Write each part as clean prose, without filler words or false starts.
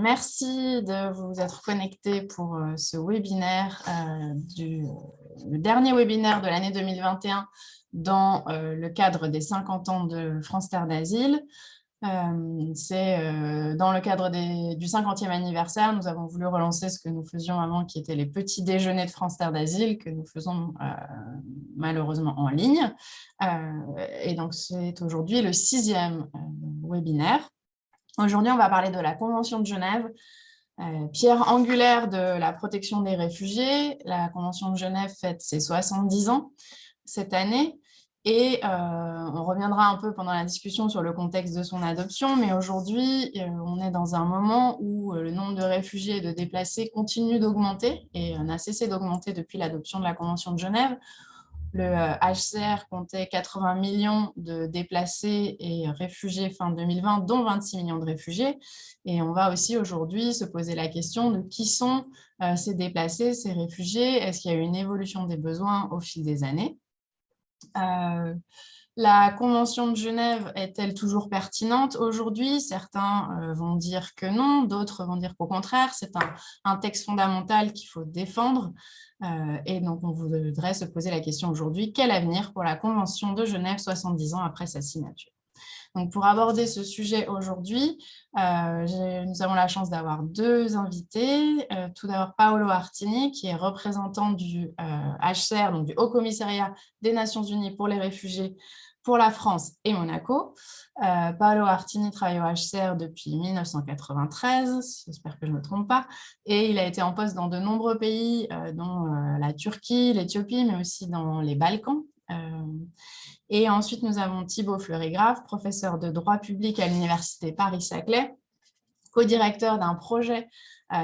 Merci de vous être connectés pour ce webinaire, le dernier webinaire de l'année 2021 dans le cadre des 50 ans de France Terre d'Asile. C'est dans le cadre du 50e anniversaire, nous avons voulu relancer ce que nous faisions avant, qui étaient les petits déjeuners de France Terre d'Asile, que nous faisons malheureusement en ligne. Et donc, c'est aujourd'hui le 6e webinaire. Aujourd'hui, on va parler de la Convention de Genève, pierre angulaire de la protection des réfugiés. La Convention de Genève fête ses 70 ans cette année. Et on reviendra un peu pendant la discussion sur le contexte de son adoption, mais aujourd'hui, on est dans un moment où le nombre de réfugiés et de déplacés continue d'augmenter et n'a cessé d'augmenter depuis l'adoption de la Convention de Genève. Le HCR comptait 80 millions de déplacés et réfugiés fin 2020, dont 26 millions de réfugiés. Et on va aussi aujourd'hui se poser la question de qui sont ces déplacés, ces réfugiés. Est-ce qu'il y a eu une évolution des besoins au fil des années ? La Convention de Genève est-elle toujours pertinente aujourd'hui? Certains vont dire que non, d'autres vont dire qu'au contraire, c'est un texte fondamental qu'il faut défendre. Et donc, on voudrait se poser la question aujourd'hui, quel avenir pour la Convention de Genève 70 ans après sa signature? Donc, pour aborder ce sujet aujourd'hui, nous avons la chance d'avoir deux invités. Tout d'abord, Paolo Artini, qui est représentant du HCR, donc du Haut Commissariat des Nations Unies pour les réfugiés pour la France et Monaco. Paolo Artini travaille au HCR depuis 1993, j'espère que je ne me trompe pas, et il a été en poste dans de nombreux pays, dont la Turquie, l'Éthiopie, mais aussi dans les Balkans. Et ensuite, nous avons Thibaut Fleury-Grave, professeur de droit public à l'Université Paris-Saclay, co-directeur d'un projet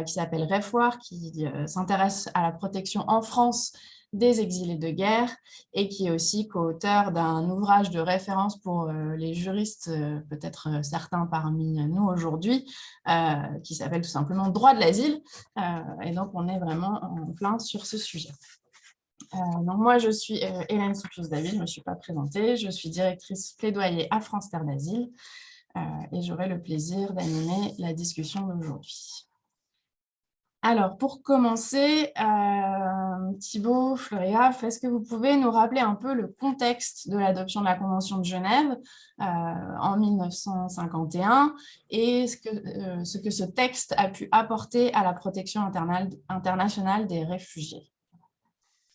qui s'appelle REFWAR, qui s'intéresse à la protection en France des exilés de guerre et qui est aussi co-auteur d'un ouvrage de référence pour les juristes, peut-être certains parmi nous aujourd'hui, qui s'appelle tout simplement Droit de l'asile. Et donc, on est vraiment en plein sur ce sujet. Donc moi, je suis Hélène Soupius-David, je ne me suis pas présentée, je suis directrice plaidoyer à France Terre d'Asile et j'aurai le plaisir d'animer la discussion d'aujourd'hui. Alors, pour commencer, Thibaut Fleury-Grave, est-ce que vous pouvez nous rappeler un peu le contexte de l'adoption de la Convention de Genève en 1951 et ce que ce texte a pu apporter à la protection internationale des réfugiés?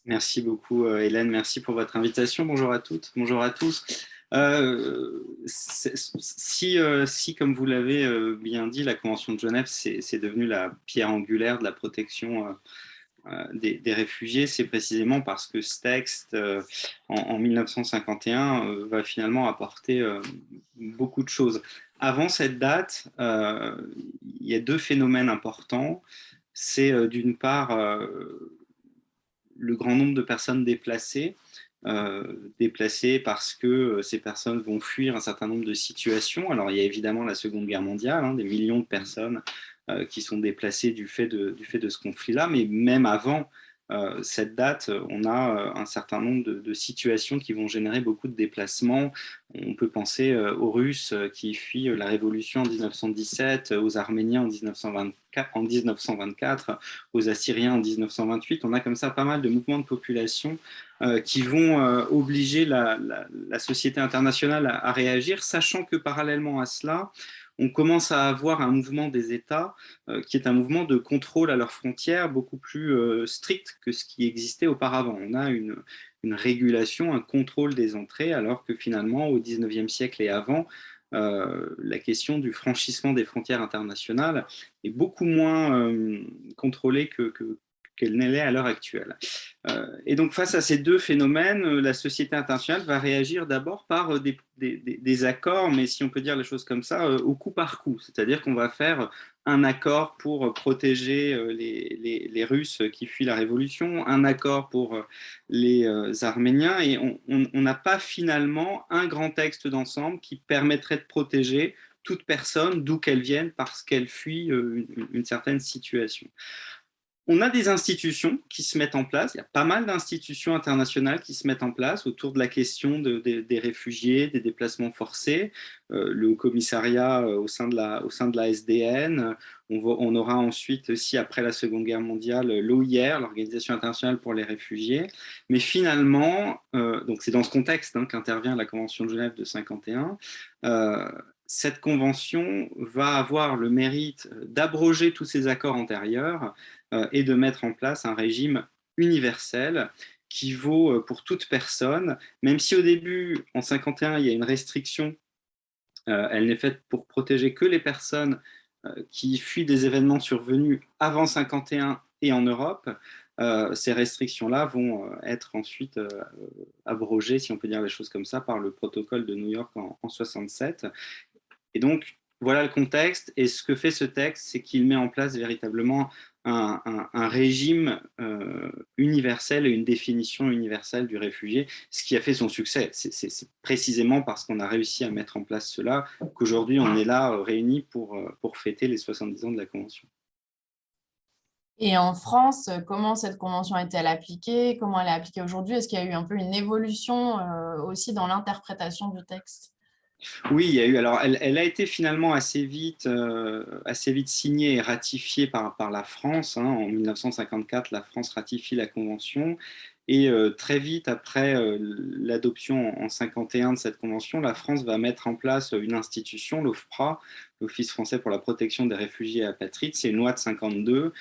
Merci beaucoup, Hélène. Merci pour votre invitation. Bonjour à toutes, bonjour à tous. Si, comme vous l'avez bien dit, la Convention de Genève, c'est devenu la pierre angulaire de la protection des réfugiés, c'est précisément parce que ce texte, en 1951, va finalement apporter beaucoup de choses. Avant cette date, il y a deux phénomènes importants. C'est d'une part le grand nombre de personnes déplacées parce que ces personnes vont fuir un certain nombre de situations. Alors il y a évidemment la Seconde Guerre mondiale, des millions de personnes qui sont déplacées du fait de ce conflit-là, mais même avant cette date, on a un certain nombre de situations qui vont générer beaucoup de déplacements. On peut penser aux Russes qui fuient la Révolution en 1917, aux Arméniens en 1924, aux Assyriens en 1928. On a comme ça pas mal de mouvements de population qui vont obliger la société internationale à réagir, sachant que parallèlement à cela, on commence à avoir un mouvement des États qui est un mouvement de contrôle à leurs frontières beaucoup plus strict que ce qui existait auparavant. On a une régulation, un contrôle des entrées, alors que finalement, au XIXe siècle et avant, la question du franchissement des frontières internationales est beaucoup moins contrôlée qu'elle n'est à l'heure actuelle. Et donc, face à ces deux phénomènes, la société internationale va réagir d'abord par des accords, mais si on peut dire les choses comme ça, au coup par coup. C'est-à-dire qu'on va faire un accord pour protéger les Russes qui fuient la Révolution, un accord pour les Arméniens, et on n'a pas finalement un grand texte d'ensemble qui permettrait de protéger toute personne, d'où qu'elle vienne, parce qu'elle fuit une certaine situation. On a des institutions qui se mettent en place, il y a pas mal d'institutions internationales qui se mettent en place autour de la question des réfugiés, des déplacements forcés, le Haut-Commissariat au sein de la SDN, on aura ensuite aussi, après la Seconde Guerre mondiale, l'OIR, l'Organisation internationale pour les réfugiés, mais finalement, donc c'est dans ce contexte qu'intervient la Convention de Genève de 1951, cette convention va avoir le mérite d'abroger tous ces accords antérieurs et de mettre en place un régime universel qui vaut pour toute personne, même si au début, en 1951, il y a une restriction, elle n'est faite pour protéger que les personnes qui fuient des événements survenus avant 1951 et en Europe. Ces restrictions-là vont être ensuite abrogées, si on peut dire les choses comme ça, par le protocole de New York en 1967. Et donc, voilà le contexte. Et ce que fait ce texte, c'est qu'il met en place véritablement un régime universel et une définition universelle du réfugié, ce qui a fait son succès. C'est précisément parce qu'on a réussi à mettre en place cela qu'aujourd'hui, on est là réunis pour fêter les 70 ans de la Convention. Et en France, comment cette convention a-t-elle appliquée? Comment elle est appliquée aujourd'hui? Est-ce qu'il y a eu un peu une évolution aussi dans l'interprétation du texte? Oui, il y a eu. Alors, elle a été finalement assez vite signée et ratifiée par la France. En 1954, la France ratifie la Convention. Et très vite après l'adoption en 1951 de cette convention, la France va mettre en place une institution, l'OFPRA, l'Office français pour la protection des réfugiés et apatrides. C'est une loi de 1952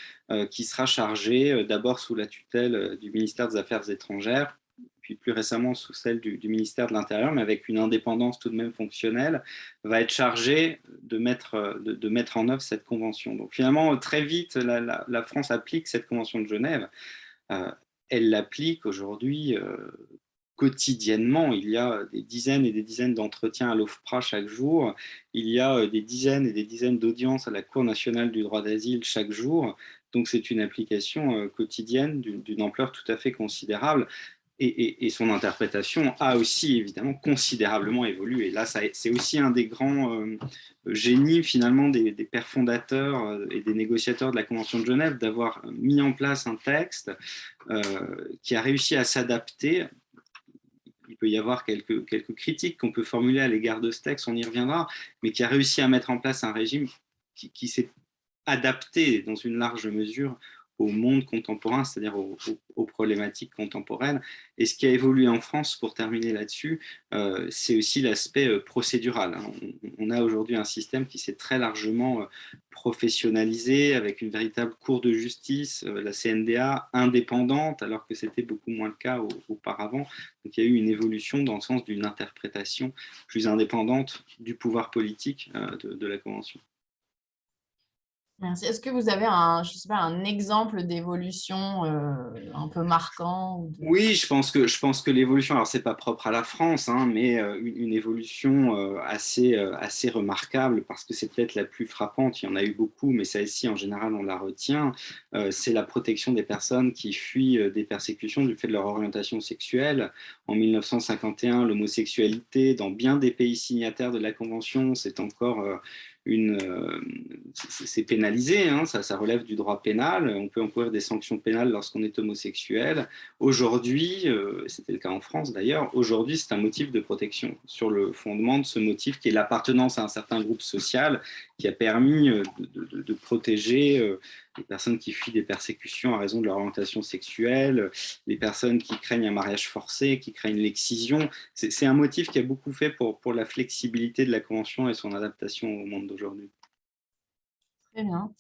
qui sera chargée d'abord sous la tutelle du ministère des Affaires étrangères, puis plus récemment sous celle du ministère de l'Intérieur, mais avec une indépendance tout de même fonctionnelle, va être chargée de mettre en œuvre cette convention. Donc finalement, très vite, la France applique cette convention de Genève. Elle l'applique aujourd'hui quotidiennement. Il y a des dizaines et des dizaines d'entretiens à l'OFPRA chaque jour. Il y a des dizaines et des dizaines d'audiences à la Cour nationale du droit d'asile chaque jour. Donc c'est une application quotidienne d'une ampleur tout à fait considérable. Et son interprétation a aussi évidemment considérablement évolué. Là, c'est aussi un des grands génies finalement des pères fondateurs et des négociateurs de la Convention de Genève d'avoir mis en place un texte qui a réussi à s'adapter. Il peut y avoir quelques critiques qu'on peut formuler à l'égard de ce texte, on y reviendra, mais qui a réussi à mettre en place un régime qui s'est adapté dans une large mesure au monde contemporain, c'est-à-dire aux problématiques contemporaines. Et ce qui a évolué en France, pour terminer là-dessus, c'est aussi l'aspect procédural. On a aujourd'hui un système qui s'est très largement professionnalisé, avec une véritable cour de justice, la CNDA indépendante, alors que c'était beaucoup moins le cas auparavant. Donc il y a eu une évolution dans le sens d'une interprétation plus indépendante du pouvoir politique de la Convention. Merci. Est-ce que vous avez un, je sais pas, un exemple d'évolution un peu marquant Oui, je pense que l'évolution, alors c'est pas propre à la France, mais une évolution assez remarquable parce que c'est peut-être la plus frappante. Il y en a eu beaucoup, mais celle-ci en général on la retient. C'est la protection des personnes qui fuient des persécutions du fait de leur orientation sexuelle. En 1951, l'homosexualité dans bien des pays signataires de la Convention, c'est encore c'est pénalisé, ça relève du droit pénal. On peut encourir des sanctions pénales lorsqu'on est homosexuel. Aujourd'hui, c'était le cas en France d'ailleurs, aujourd'hui c'est un motif de protection sur le fondement de ce motif qui est l'appartenance à un certain groupe social qui a permis de protéger les personnes qui fuient des persécutions à raison de leur orientation sexuelle, les personnes qui craignent un mariage forcé, qui craignent l'excision. C'est un motif qui a beaucoup fait pour la flexibilité de la Convention et son adaptation au monde d'aujourd'hui. Très bien.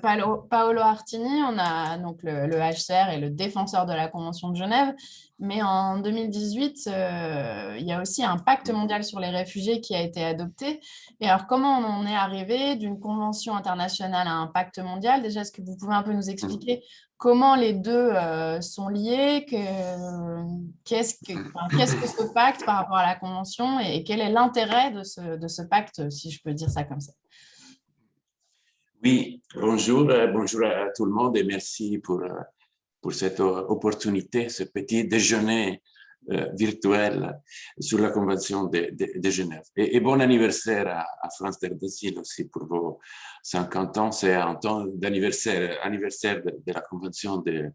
Paolo Artini, on a donc le HCR et le défenseur de la Convention de Genève, mais en 2018, il y a aussi un pacte mondial sur les réfugiés qui a été adopté. Et alors, comment on en est arrivé d'une convention internationale à un pacte mondial? Déjà, est-ce que vous pouvez un peu nous expliquer comment les deux sont liés? Qu'est-ce que ce pacte par rapport à la Convention et quel est l'intérêt de ce pacte, si je peux dire ça comme ça? Oui, bonjour, bonjour à tout le monde et merci pour cette opportunité, ce petit déjeuner virtuelle sur la Convention de Genève. Et bon anniversaire à France Terre d'Asile aussi pour vos 50 ans. C'est un temps d'anniversaire de la Convention de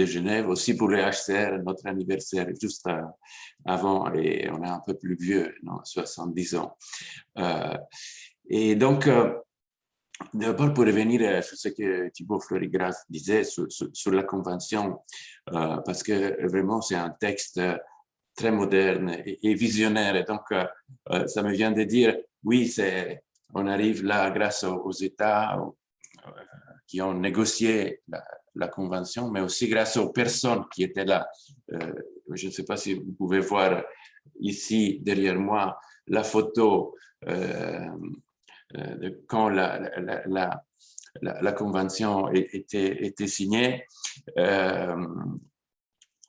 Genève, aussi pour le HCR, notre anniversaire juste avant, et on est un peu plus vieux, non, 70 ans. Et donc, d'abord, pour revenir sur ce que Thibaut Fleury-Graff disait sur la Convention, parce que vraiment, c'est un texte très moderne et visionnaire. Et donc, ça me vient de dire, oui, on arrive là grâce aux États qui ont négocié la Convention, mais aussi grâce aux personnes qui étaient là. Je ne sais pas si vous pouvez voir ici, derrière moi, la photo quand la Convention était signée,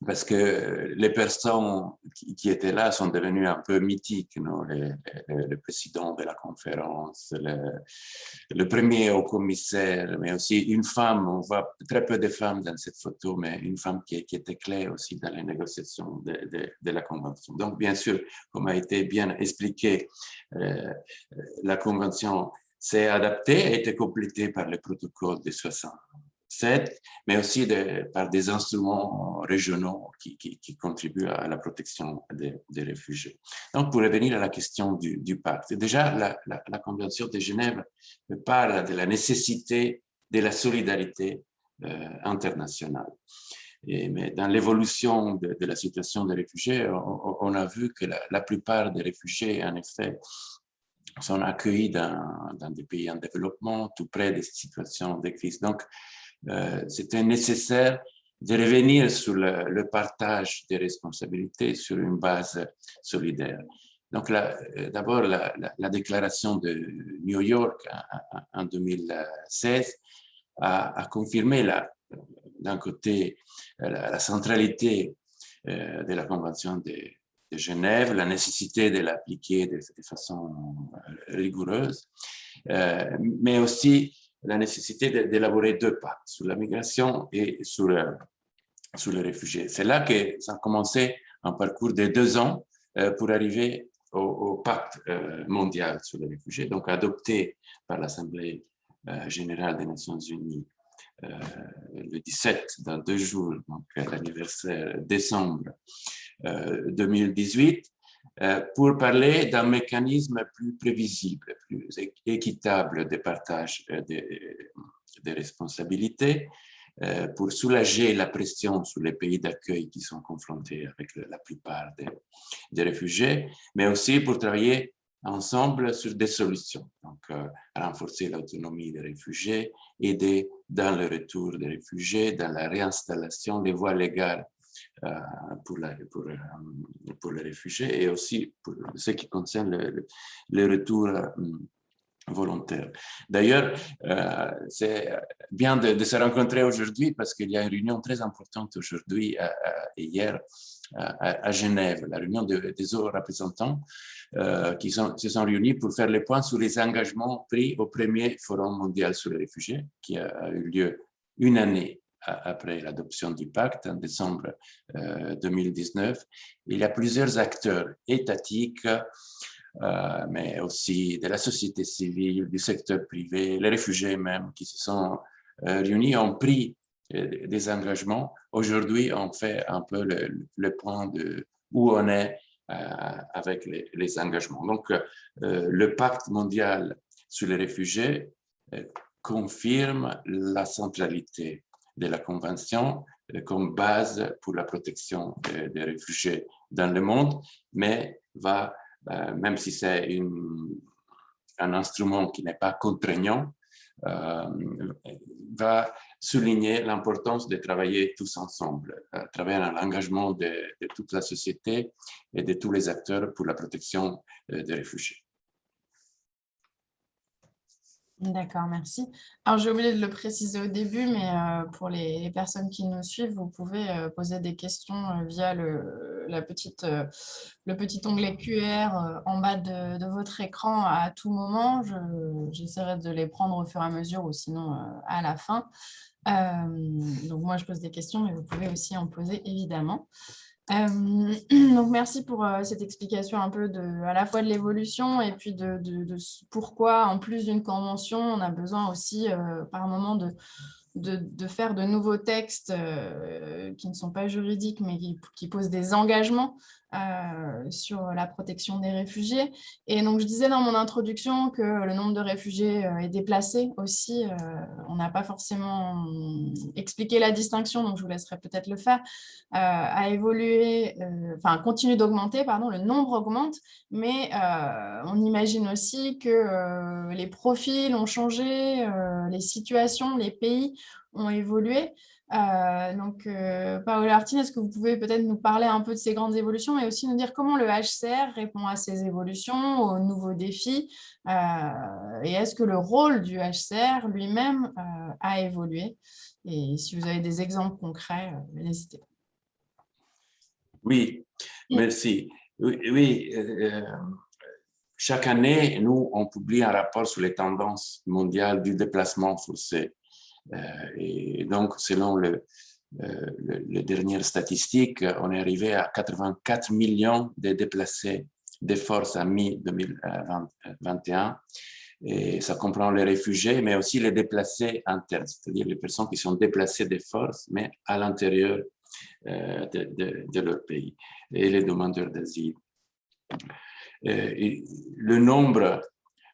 parce que les personnes qui étaient là sont devenues un peu mythiques, non? Le président de la conférence, le premier haut commissaire, mais aussi une femme. On voit très peu de femmes dans cette photo, mais une femme qui était clé aussi dans les négociations de la Convention. Donc, bien sûr, comme a été bien expliqué, la Convention s'est adaptée, a été complétée par le protocole de 67, mais aussi par des instruments régionaux qui contribuent à la protection des réfugiés. Donc, pour revenir à la question du pacte, déjà, la Convention de Genève parle de la nécessité de la solidarité internationale. Mais dans l'évolution de la situation des réfugiés, on a vu que la plupart des réfugiés, en effet, sont accueillis dans des pays en développement, tout près des situations de crise. Donc, c'était nécessaire de revenir sur le partage des responsabilités sur une base solidaire. Donc, d'abord, la déclaration de New York en 2016 a confirmé d'un côté la centralité de la Convention de Genève, la nécessité de l'appliquer de façon rigoureuse, mais aussi la nécessité d'élaborer deux pactes sur la migration et sur les réfugiés. C'est là que ça a commencé un parcours de 2 ans pour arriver au pacte mondial sur les réfugiés, donc adopté par l'Assemblée générale des Nations Unies le 17, dans 2 jours, donc l'anniversaire décembre 2018, pour parler d'un mécanisme plus prévisible, plus équitable de partage des responsabilités, pour soulager la pression sur les pays d'accueil qui sont confrontés avec la plupart des réfugiés, mais aussi pour travailler ensemble sur des solutions, donc renforcer l'autonomie des réfugiés, aider dans le retour des réfugiés, dans la réinstallation, les voies légales pour les réfugiés et aussi pour ce qui concerne le retour volontaire. D'ailleurs, c'est bien de se rencontrer aujourd'hui parce qu'il y a une réunion très importante aujourd'hui et hier à Genève, la réunion des hauts représentants qui se sont réunis pour faire le point sur les engagements pris au premier Forum mondial sur les réfugiés qui a eu lieu une année après l'adoption du pacte en décembre 2019. Il y a plusieurs acteurs étatiques, mais aussi de la société civile, du secteur privé, les réfugiés même qui se sont réunis ont pris des engagements. Aujourd'hui, on fait un peu le point de où on est avec les engagements. Donc, le pacte mondial sur les réfugiés confirme la centralité de la Convention comme base pour la protection des réfugiés dans le monde, mais va, même si c'est un instrument qui n'est pas contraignant, va souligner l'importance de travailler tous ensemble, à travers l'engagement de toute la société et de tous les acteurs pour la protection des réfugiés. D'accord, merci. Alors, j'ai oublié de le préciser au début, mais pour les personnes qui nous suivent, vous pouvez poser des questions via le petit onglet QR en bas de votre écran à tout moment. J'essaierai de les prendre au fur et à mesure ou sinon à la fin. Donc, moi, je pose des questions, mais vous pouvez aussi en poser, évidemment. Donc merci pour cette explication un peu à la fois de l'évolution et puis de pourquoi, en plus d'une convention, on a besoin aussi par moment de faire de nouveaux textes qui ne sont pas juridiques, mais qui posent des engagements sur la protection des réfugiés. Et donc, je disais dans mon introduction que le nombre de réfugiés est déplacé aussi. On n'a pas forcément expliqué la distinction, donc je vous laisserai peut-être le faire, a évolué, continue d'augmenter, pardon, le nombre augmente, mais on imagine aussi que les profils ont changé, les situations, les pays ont évolué. Paola Artin, est-ce que vous pouvez peut-être nous parler un peu de ces grandes évolutions, mais aussi nous dire comment le HCR répond à ces évolutions, aux nouveaux défis, et est-ce que le rôle du HCR lui-même a évolué? Et si vous avez des exemples concrets, n'hésitez pas. Oui, merci. Oui, chaque année, nous, on publie un rapport sur les tendances mondiales du déplacement forcé. Et donc, selon les dernières statistiques, on est arrivé à 84 millions de déplacés de force à mi-2021. Et ça comprend les réfugiés, mais aussi les déplacés internes, c'est-à-dire les personnes qui sont déplacées de force, mais à l'intérieur de leur pays, et les demandeurs d'asile. Le nombre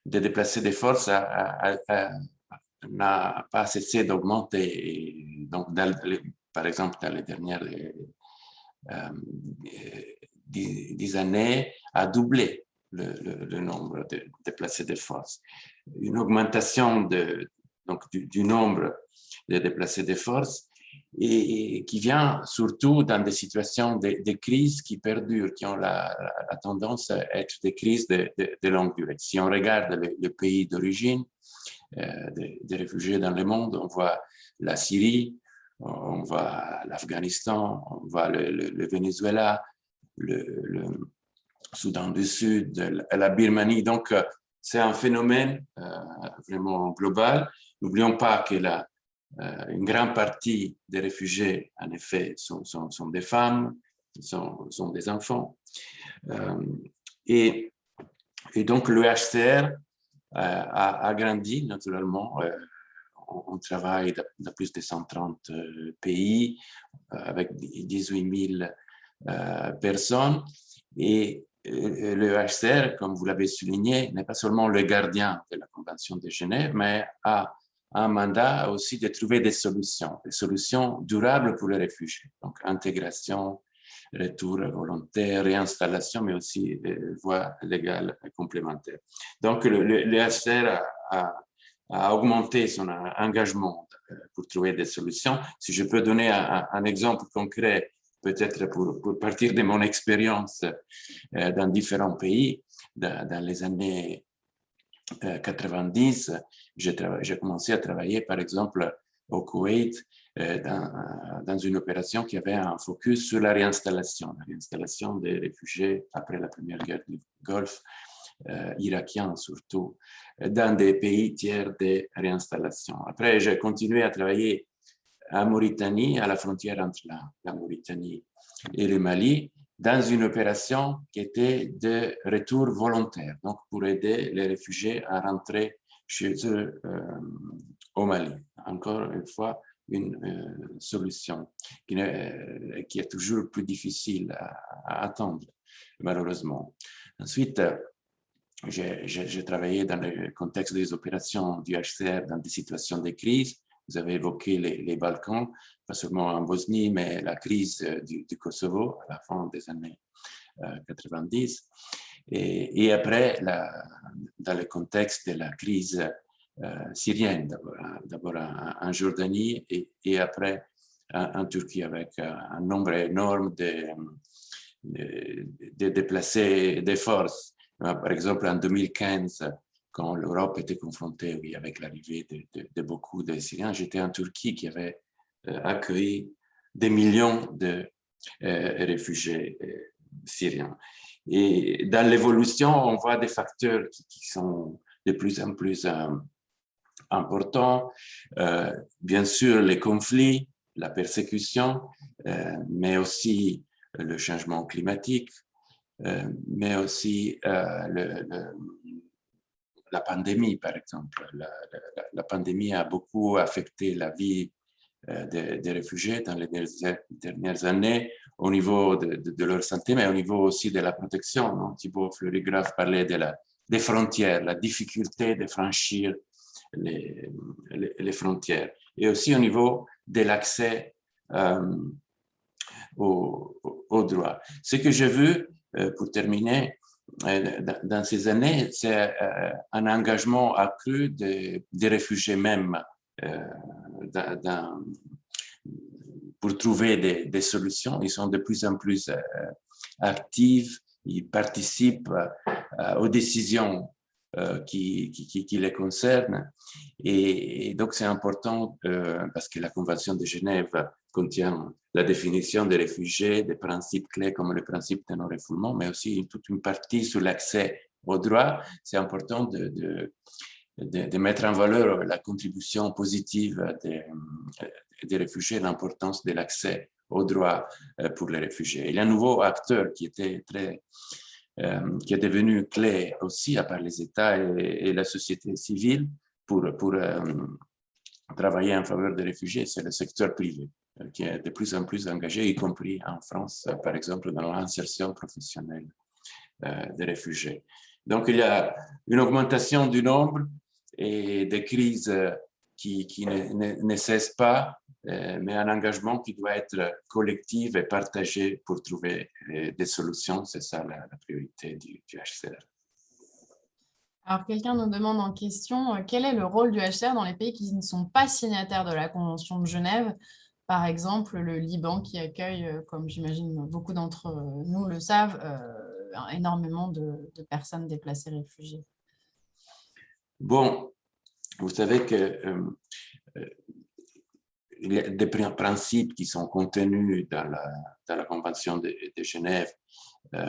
de déplacés de force n'a pas cessé d'augmenter. Donc, par exemple, dans les dernières 10 années, a doublé le nombre de déplacés de force. Une augmentation du nombre de déplacés de force et qui vient surtout dans des situations de crise qui perdurent, qui ont la tendance à être des crises de longue durée. Si on regarde le pays d'origine des réfugiés dans le monde, on voit la Syrie, on voit l'Afghanistan, on voit le Venezuela, le Soudan du Sud, la Birmanie. Donc, c'est un phénomène vraiment global. N'oublions pas que une grande partie des réfugiés, en effet, sont des femmes, sont des enfants. Et donc, le HCR a grandi, naturellement. On travaille dans plus de 130 pays avec 18 000 personnes. Et le HCR, comme vous l'avez souligné, n'est pas seulement le gardien de la Convention de Genève, mais a un mandat aussi de trouver des solutions durables pour les réfugiés. Donc, intégration, retour volontaire, réinstallation, mais aussi voies légales complémentaires. Donc, le HCR a augmenté son engagement pour trouver des solutions. Si je peux donner un exemple concret, peut-être pour partir de mon expérience dans différents pays, dans les années 90, j'ai commencé à travailler, par exemple, au Koweït, dans une opération qui avait un focus sur la réinstallation des réfugiés après la première guerre du Golfe, irakiens surtout, dans des pays tiers de réinstallation. Après, j'ai continué à travailler en Mauritanie, à la frontière entre la Mauritanie et le Mali, dans une opération qui était de retour volontaire, donc pour aider les réfugiés à rentrer chez eux au Mali. Encore une fois, une solution qui est toujours plus difficile à attendre, malheureusement. Ensuite, j'ai travaillé dans le contexte des opérations du HCR dans des situations de crise. Vous avez évoqué les Balkans, pas seulement en Bosnie, mais la crise du Kosovo à la fin des années 90. Et après, dans le contexte de la crise syrienne, d'abord en Jordanie et après en Turquie, avec un nombre énorme de déplacés de force. Par exemple, en 2015, quand l'Europe était confrontée avec l'arrivée de beaucoup de Syriens, j'étais en Turquie qui avait accueilli des millions de réfugiés syriens. Et dans l'évolution, on voit des facteurs qui sont de plus en plus importants. Bien sûr, les conflits, la persécution, mais aussi le changement climatique, mais aussi la pandémie, par exemple. La pandémie a beaucoup affecté la vie des réfugiés dans les dernières années au niveau de leur santé, mais au niveau aussi de la protection. Non? Thibaut Fleury-Graff parlait des frontières, la difficulté de franchir les frontières, et aussi au niveau de l'accès au droit. Ce que j'ai vu, pour terminer, dans ces années, c'est un engagement accru des réfugiés même pour trouver des solutions. Ils sont de plus en plus actifs, ils participent aux décisions qui les concernent. Et donc, c'est important parce que la Convention de Genève contient la définition des réfugiés, des principes clés comme le principe de non-refoulement, mais aussi toute une partie sur l'accès au droit. C'est important de mettre en valeur la contribution positive des réfugiés, l'importance de l'accès au droit pour les réfugiés. Il y a un nouveau acteur qui est devenu clé aussi, à part les États et la société civile, pour travailler en faveur des réfugiés, c'est le secteur privé, qui est de plus en plus engagé, y compris en France, par exemple, dans l'insertion professionnelle des réfugiés. Donc, il y a une augmentation du nombre et des crises qui ne cessent pas, mais un engagement qui doit être collectif et partagé pour trouver des solutions. C'est ça la priorité du HCR. Alors, quelqu'un nous demande en question quel est le rôle du HCR dans les pays qui ne sont pas signataires de la Convention de Genève, par exemple le Liban qui accueille, comme j'imagine beaucoup d'entre nous le savent, énormément de personnes déplacées réfugiées. Bon, vous savez que il y a des principes qui sont contenus dans la Convention de Genève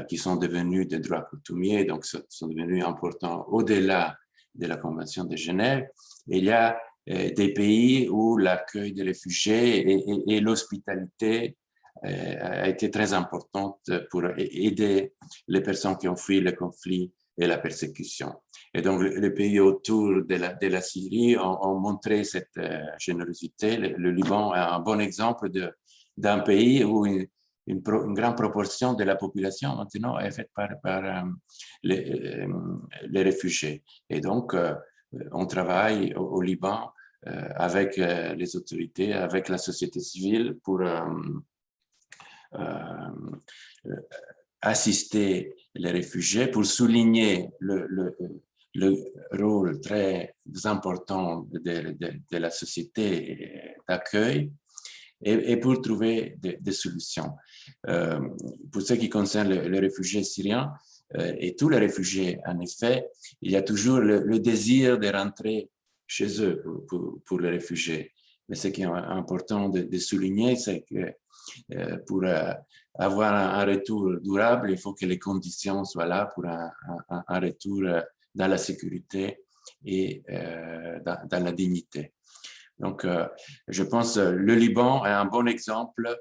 qui sont devenus des droits coutumiers, donc sont devenus importants au-delà de la Convention de Genève. Et il y a des pays où l'accueil des réfugiés et l'hospitalité a été très importante pour aider les personnes qui ont fui le conflit et la persécution. Et donc, les pays autour de la Syrie ont montré cette générosité. Le Liban est un bon exemple d'un pays où une grande proportion de la population maintenant est faite par les réfugiés. Et donc, on travaille au Liban avec les autorités, avec la société civile pour assister les réfugiés, pour souligner le rôle très important de la société d'accueil et pour trouver des solutions. Pour ce qui concerne les réfugiés syriens et tous les réfugiés, en effet, il y a toujours le désir de rentrer chez eux pour les réfugiés. Mais ce qui est important de souligner, c'est que pour avoir un retour durable, il faut que les conditions soient là pour un retour dans la sécurité et dans la dignité. Donc, je pense que le Liban est un bon exemple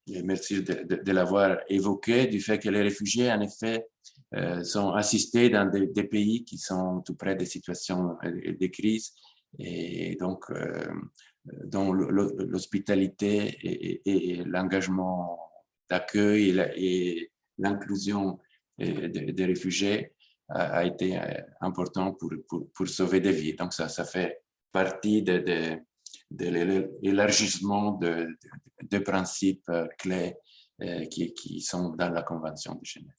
merci de l'avoir évoqué, du fait que les réfugiés, en effet, sont assistés dans des pays qui sont tout près des situations de crise. Et donc, dont l'hospitalité et l'engagement d'accueil et l'inclusion des réfugiés a été important pour sauver des vies. Donc, ça fait partie de l'élargissement de principes clés qui sont dans la Convention de Genève.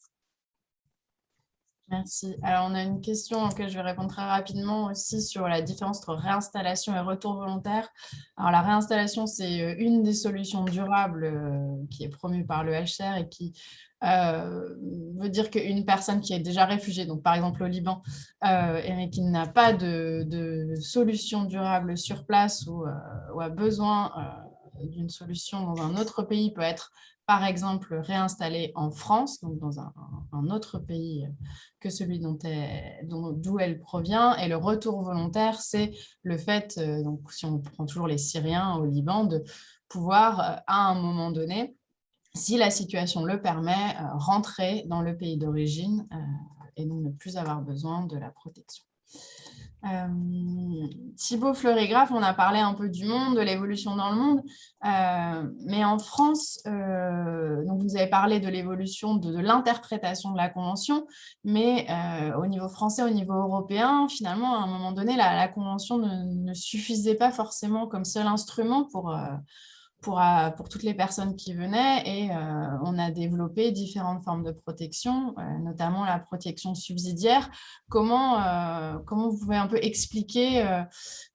Merci. Alors, on a une question auquel je vais répondre très rapidement aussi sur la différence entre réinstallation et retour volontaire. Alors, la réinstallation, c'est une des solutions durables qui est promue par le HCR et qui veut dire qu'une personne qui est déjà réfugiée, donc par exemple au Liban, mais qui n'a pas de solution durable sur place ou a besoin d'une solution dans un autre pays, peut être par exemple réinstallée en France, donc dans un autre pays que celui d'où elle provient. Et le retour volontaire, c'est le fait, donc si on prend toujours les Syriens au Liban, de pouvoir à un moment donné si la situation le permet, rentrer dans le pays d'origine et donc ne plus avoir besoin de la protection. Thibaut Fleury-Graff, on a parlé un peu du monde, de l'évolution dans le monde, mais en France, donc vous avez parlé de l'évolution de l'interprétation de la Convention, mais au niveau français, au niveau européen, finalement, à un moment donné, la Convention ne suffisait pas forcément comme seul instrument pour toutes les personnes qui venaient et on a développé différentes formes de protection, notamment la protection subsidiaire. Comment vous pouvez un peu expliquer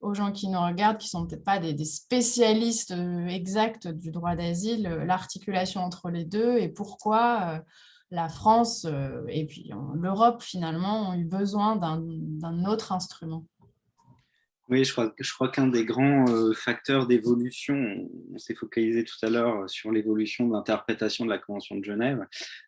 aux gens qui nous regardent, qui ne sont peut-être pas des spécialistes exacts du droit d'asile, l'articulation entre les deux et pourquoi la France et puis l'Europe finalement ont eu besoin d'un autre instrument? Oui, je crois qu'un des grands facteurs d'évolution, on s'est focalisé tout à l'heure sur l'évolution de l'interprétation de la Convention de Genève.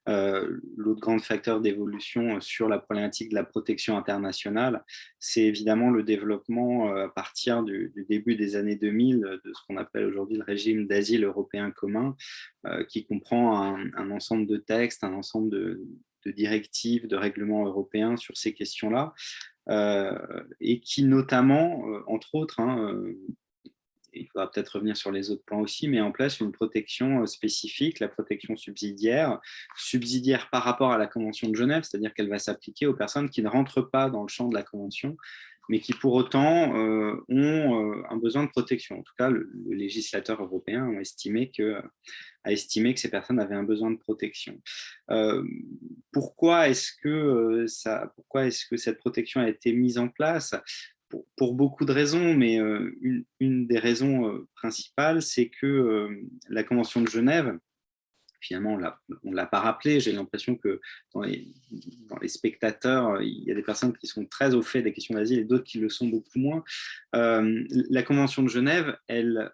L'autre grand facteur d'évolution sur la problématique de la protection internationale, c'est évidemment le développement à partir du début des années 2000 de ce qu'on appelle aujourd'hui le régime d'asile européen commun, qui comprend un ensemble de textes, un ensemble de directives, de règlements européens sur ces questions-là. Et qui notamment, entre autres, il faudra peut-être revenir sur les autres points aussi, met en place une protection spécifique, la protection subsidiaire par rapport à la Convention de Genève, c'est-à-dire qu'elle va s'appliquer aux personnes qui ne rentrent pas dans le champ de la Convention, mais qui pour autant ont un besoin de protection. En tout cas, le législateur européen a estimé que ces personnes avaient un besoin de protection. Pourquoi est-ce que cette protection a été mise en place? Pour beaucoup de raisons, mais une des raisons principales, c'est que la Convention de Genève, finalement, on ne l'a pas rappelé. J'ai l'impression que dans les spectateurs, il y a des personnes qui sont très au fait des questions d'asile et d'autres qui le sont beaucoup moins. La Convention de Genève, elle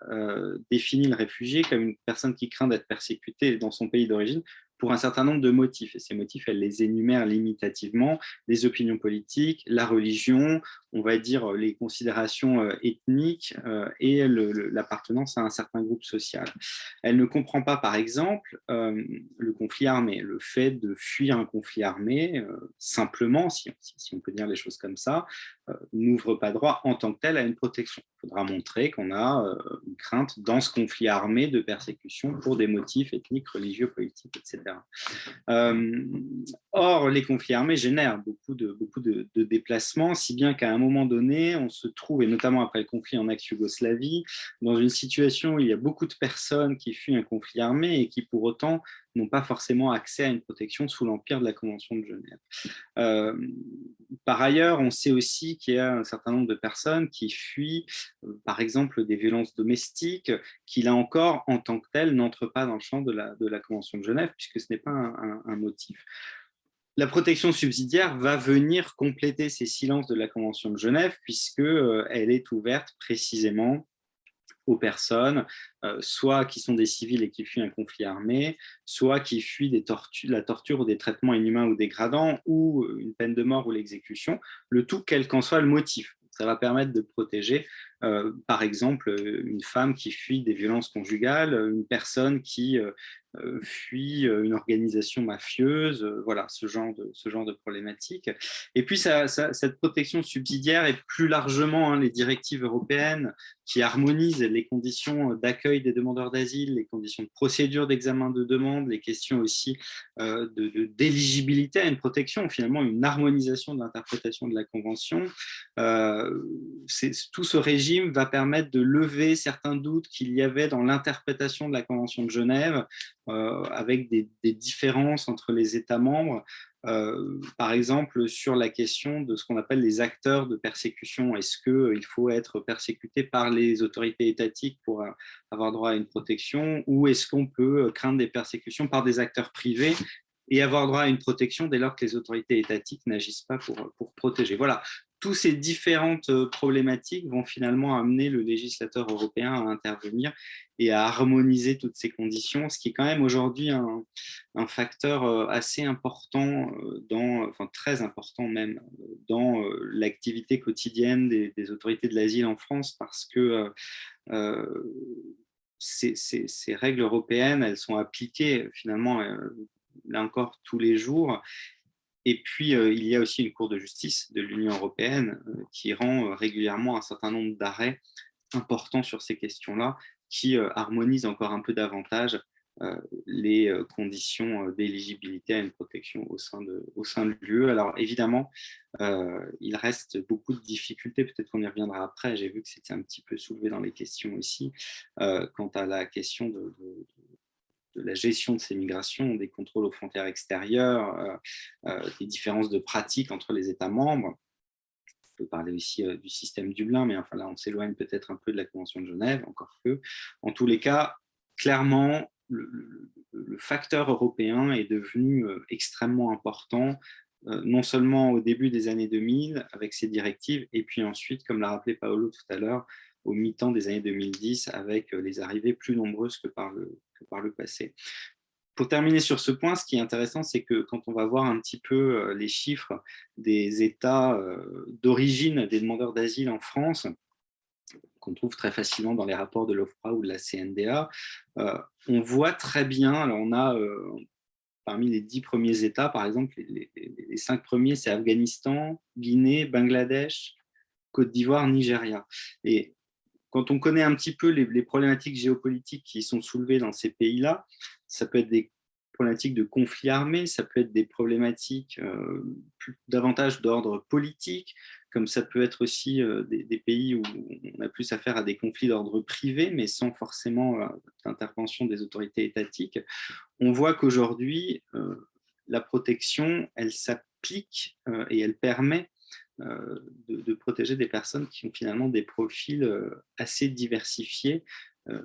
définit le réfugié comme une personne qui craint d'être persécutée dans son pays d'origine pour un certain nombre de motifs. Et ces motifs, elle les énumère limitativement: les opinions politiques, la religion, on va dire les considérations ethniques et l'appartenance à un certain groupe social. Elle ne comprend pas, par exemple, le conflit armé, le fait de fuir un conflit armé, simplement, si on peut dire les choses comme ça, n'ouvre pas droit en tant que tel à une protection. Il faudra montrer qu'on a une crainte dans ce conflit armé de persécution pour des motifs ethniques, religieux, politiques, etc. Or, les conflits armés génèrent beaucoup de déplacements, si bien qu'à un moment donné, on se trouve, et notamment après le conflit en ex-Yougoslavie, dans une situation où il y a beaucoup de personnes qui fuient un conflit armé et qui, pour autant, n'ont pas forcément accès à une protection sous l'empire de la Convention de Genève. Par ailleurs, on sait aussi qu'il y a un certain nombre de personnes qui fuient, par exemple, des violences domestiques, qui, là encore, en tant que telles, n'entrent pas dans le champ de la Convention de Genève, puisque ce n'est pas un motif. La protection subsidiaire va venir compléter ces silences de la Convention de Genève, puisqu'elle est ouverte précisément aux personnes, soit qui sont des civils et qui fuient un conflit armé, soit qui fuient la torture ou des traitements inhumains ou dégradants, ou une peine de mort ou l'exécution, le tout quel qu'en soit le motif. Ça va permettre de protéger, par exemple, une femme qui fuit des violences conjugales, une personne qui fuit une organisation mafieuse, voilà, ce genre de problématique. Et puis, cette protection subsidiaire et plus largement les directives européennes qui harmonisent les conditions d'accueil des demandeurs d'asile, les conditions de procédure d'examen de demande, les questions aussi d'éligibilité à une protection, finalement une harmonisation de l'interprétation de la Convention. Tout ce régime va permettre de lever certains doutes qu'il y avait dans l'interprétation de la Convention de Genève, avec des différences entre les États membres, par exemple sur la question de ce qu'on appelle les acteurs de persécution. Est-ce qu'il faut être persécuté par les autorités étatiques pour avoir droit à une protection, ou est-ce qu'on peut craindre des persécutions par des acteurs privés et avoir droit à une protection dès lors que les autorités étatiques n'agissent pas pour protéger? Voilà. Toutes ces différentes problématiques vont finalement amener le législateur européen à intervenir et à harmoniser toutes ces conditions, ce qui est quand même aujourd'hui un facteur assez important, très important même, dans l'activité quotidienne des autorités de l'asile en France, parce que ces règles européennes, elles sont appliquées finalement, là encore, tous les jours. Et puis, il y a aussi une Cour de justice de l'Union européenne qui rend régulièrement un certain nombre d'arrêts importants sur ces questions-là, qui harmonisent encore un peu davantage les conditions d'éligibilité à une protection au sein de l'UE. Alors évidemment, il reste beaucoup de difficultés, peut-être qu'on y reviendra après, j'ai vu que c'était un petit peu soulevé dans les questions aussi, quant à la question de la gestion de ces migrations, des contrôles aux frontières extérieures, des différences de pratiques entre les États membres. On peut parler aussi du système Dublin, mais enfin là, on s'éloigne peut-être un peu de la Convention de Genève, encore que. En tous les cas, clairement, le facteur européen est devenu extrêmement important, non seulement au début des années 2000 avec ces directives, et puis ensuite, comme l'a rappelé Paolo tout à l'heure, au mi-temps des années 2010 avec les arrivées plus nombreuses que par le passé. Pour terminer sur ce point, ce qui est intéressant, c'est que quand on va voir un petit peu les chiffres des États d'origine des demandeurs d'asile en France, qu'on trouve très facilement dans les rapports de l'OFPRA ou de la CNDA, on voit très bien, alors on a parmi les 10 premiers États, par exemple, les 5 premiers, c'est Afghanistan, Guinée, Bangladesh, Côte d'Ivoire, Nigeria. Et quand on connaît un petit peu les problématiques géopolitiques qui sont soulevées dans ces pays-là, ça peut être des problématiques de conflits armés, ça peut être des problématiques davantage d'ordre politique, comme ça peut être aussi des pays où on a plus affaire à des conflits d'ordre privé, mais sans forcément l'intervention des autorités étatiques. On voit qu'aujourd'hui, la protection, elle s'applique et elle permet de protéger des personnes qui ont finalement des profils assez diversifiés,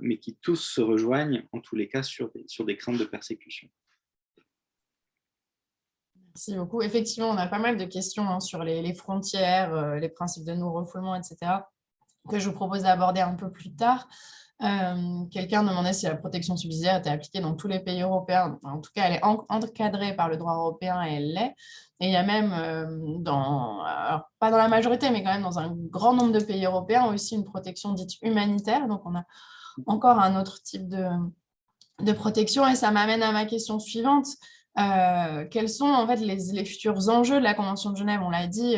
mais qui tous se rejoignent, en tous les cas, sur des craintes de persécution. Merci beaucoup. Effectivement, on a pas mal de questions sur les frontières, les principes de non-refoulement, etc., que je vous propose d'aborder un peu plus tard. Quelqu'un demandait si la protection subsidiaire était appliquée dans tous les pays européens. En tout cas, elle est encadrée par le droit européen et elle l'est. Et il y a même, alors, pas dans la majorité, mais quand même dans un grand nombre de pays européens, aussi une protection dite humanitaire. Donc, on a encore un autre type de protection. Et ça m'amène à ma question suivante. Quels sont en fait les futurs enjeux de la Convention de Genève? On l'a dit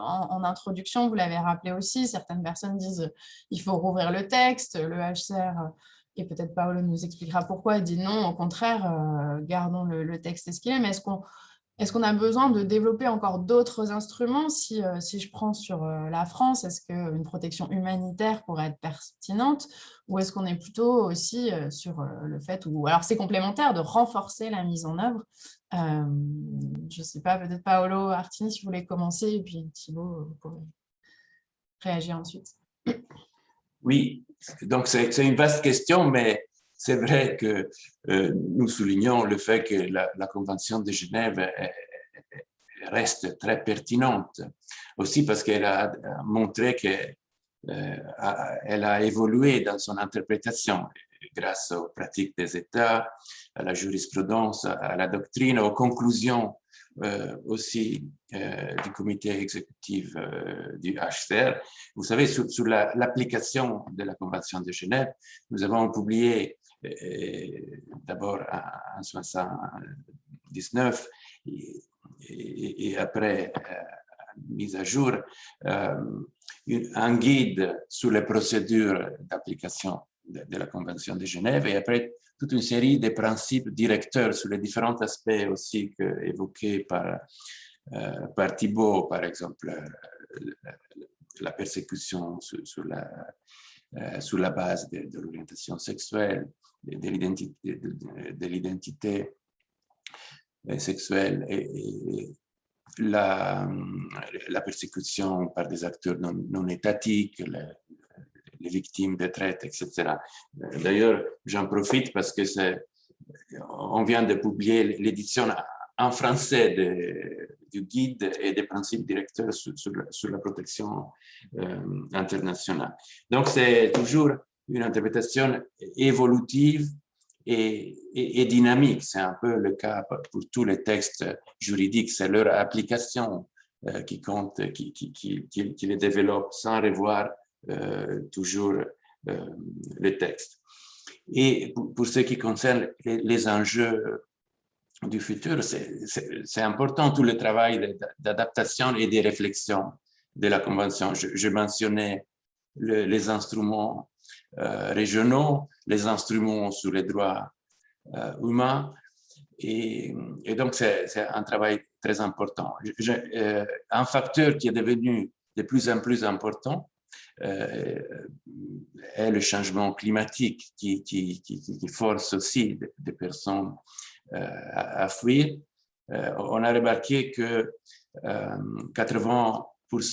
en introduction, vous l'avez rappelé aussi, certaines personnes disent il faut rouvrir le texte, le HCR, et peut-être Paolo nous expliquera pourquoi, dit non, au contraire, gardons le texte tel qu'il est, mais est-ce qu'on a besoin de développer encore d'autres instruments? Si je prends sur la France, est-ce qu'une protection humanitaire pourrait être pertinente? Ou est-ce qu'on est plutôt aussi sur le fait, ou alors c'est complémentaire, de renforcer la mise en œuvre? Je ne sais pas, peut-être Paolo Artini, si vous voulez commencer, et puis Thibaut, vous pouvez réagir ensuite. Oui, donc c'est une vaste question, mais c'est vrai que nous soulignons le fait que la Convention de Genève reste très pertinente, aussi parce qu'elle a montré qu'elle a évolué dans son interprétation grâce aux pratiques des États, à la jurisprudence, à la doctrine, aux conclusions aussi du comité exécutif du HCR. Vous savez, sur l'application de la Convention de Genève, nous avons publié d'abord en 1979 et après mise à jour un guide sur les procédures d'application de la Convention de Genève et après toute une série de principes directeurs sur les différents aspects aussi évoqués par Thibaut, par exemple la persécution sur la base de l'orientation sexuelle, de l'identité sexuelle et la persécution par des acteurs non étatiques, les victimes de traite, etc. D'ailleurs, j'en profite parce que on vient de publier l'édition en français du guide et des principes directeurs sur la protection internationale. Donc, c'est toujours une interprétation évolutive et dynamique. C'est un peu le cas pour tous les textes juridiques. C'est leur application qui compte, qui les développe sans revoir toujours les textes. Et pour ce qui concerne les enjeux du futur, c'est important tout le travail d'adaptation et de réflexion de la Convention. Je mentionnais les instruments régionaux, les instruments sur les droits humains, et donc c'est un travail très important. Un facteur qui est devenu de plus en plus important est le changement climatique qui force aussi des personnes à fuir. On a remarqué que 80%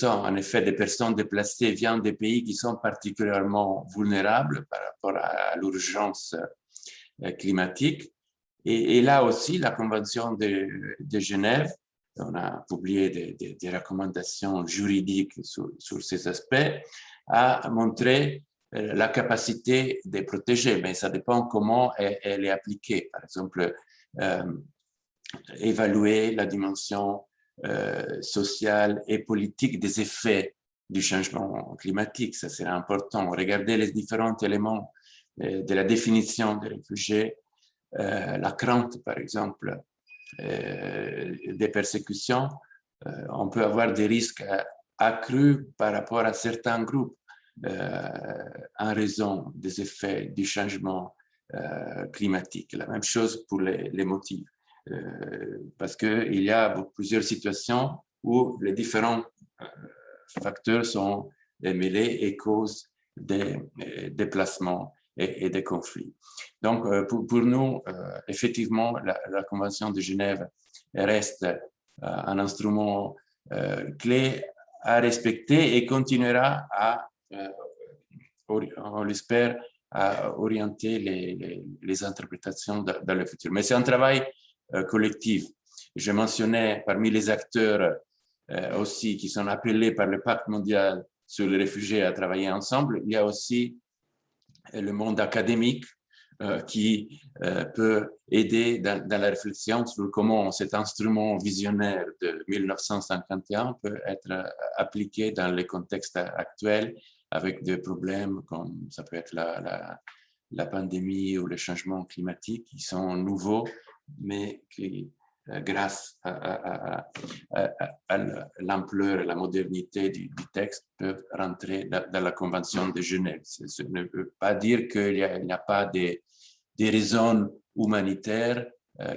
en effet des personnes déplacées viennent des pays qui sont particulièrement vulnérables par rapport à l'urgence climatique. Et là aussi, la Convention de Genève, on a publié des recommandations juridiques sur ces aspects, a montré la capacité de protéger, mais ça dépend comment elle est appliquée. Par exemple, évaluer la dimension sociale et politique des effets du changement climatique, ça serait important. Regarder les différents éléments de la définition des réfugiés, la crainte, par exemple, des persécutions, on peut avoir des risques accrus par rapport à certains groupes en raison des effets du changement climatique. La même chose pour les motifs, parce qu'il y a plusieurs situations où les différents facteurs sont mêlés et causent des déplacements et des conflits. Donc, pour nous, effectivement, la Convention de Genève reste un instrument clé à respecter et continuera à, on l'espère, à orienter les interprétations dans le futur. Mais c'est un travail collectif. Je mentionnais parmi les acteurs aussi qui sont appelés par le Pacte mondial sur les réfugiés à travailler ensemble, il y a aussi le monde académique qui peut aider dans la réflexion sur comment cet instrument visionnaire de 1951 peut être appliqué dans les contextes actuels avec des problèmes comme ça peut être la pandémie ou le changement climatique qui sont nouveaux, mais qui, grâce à l'ampleur et la modernité du texte, peuvent rentrer dans la Convention de Genève. Ce ne veut pas dire qu'il n'y a pas des raisons humanitaires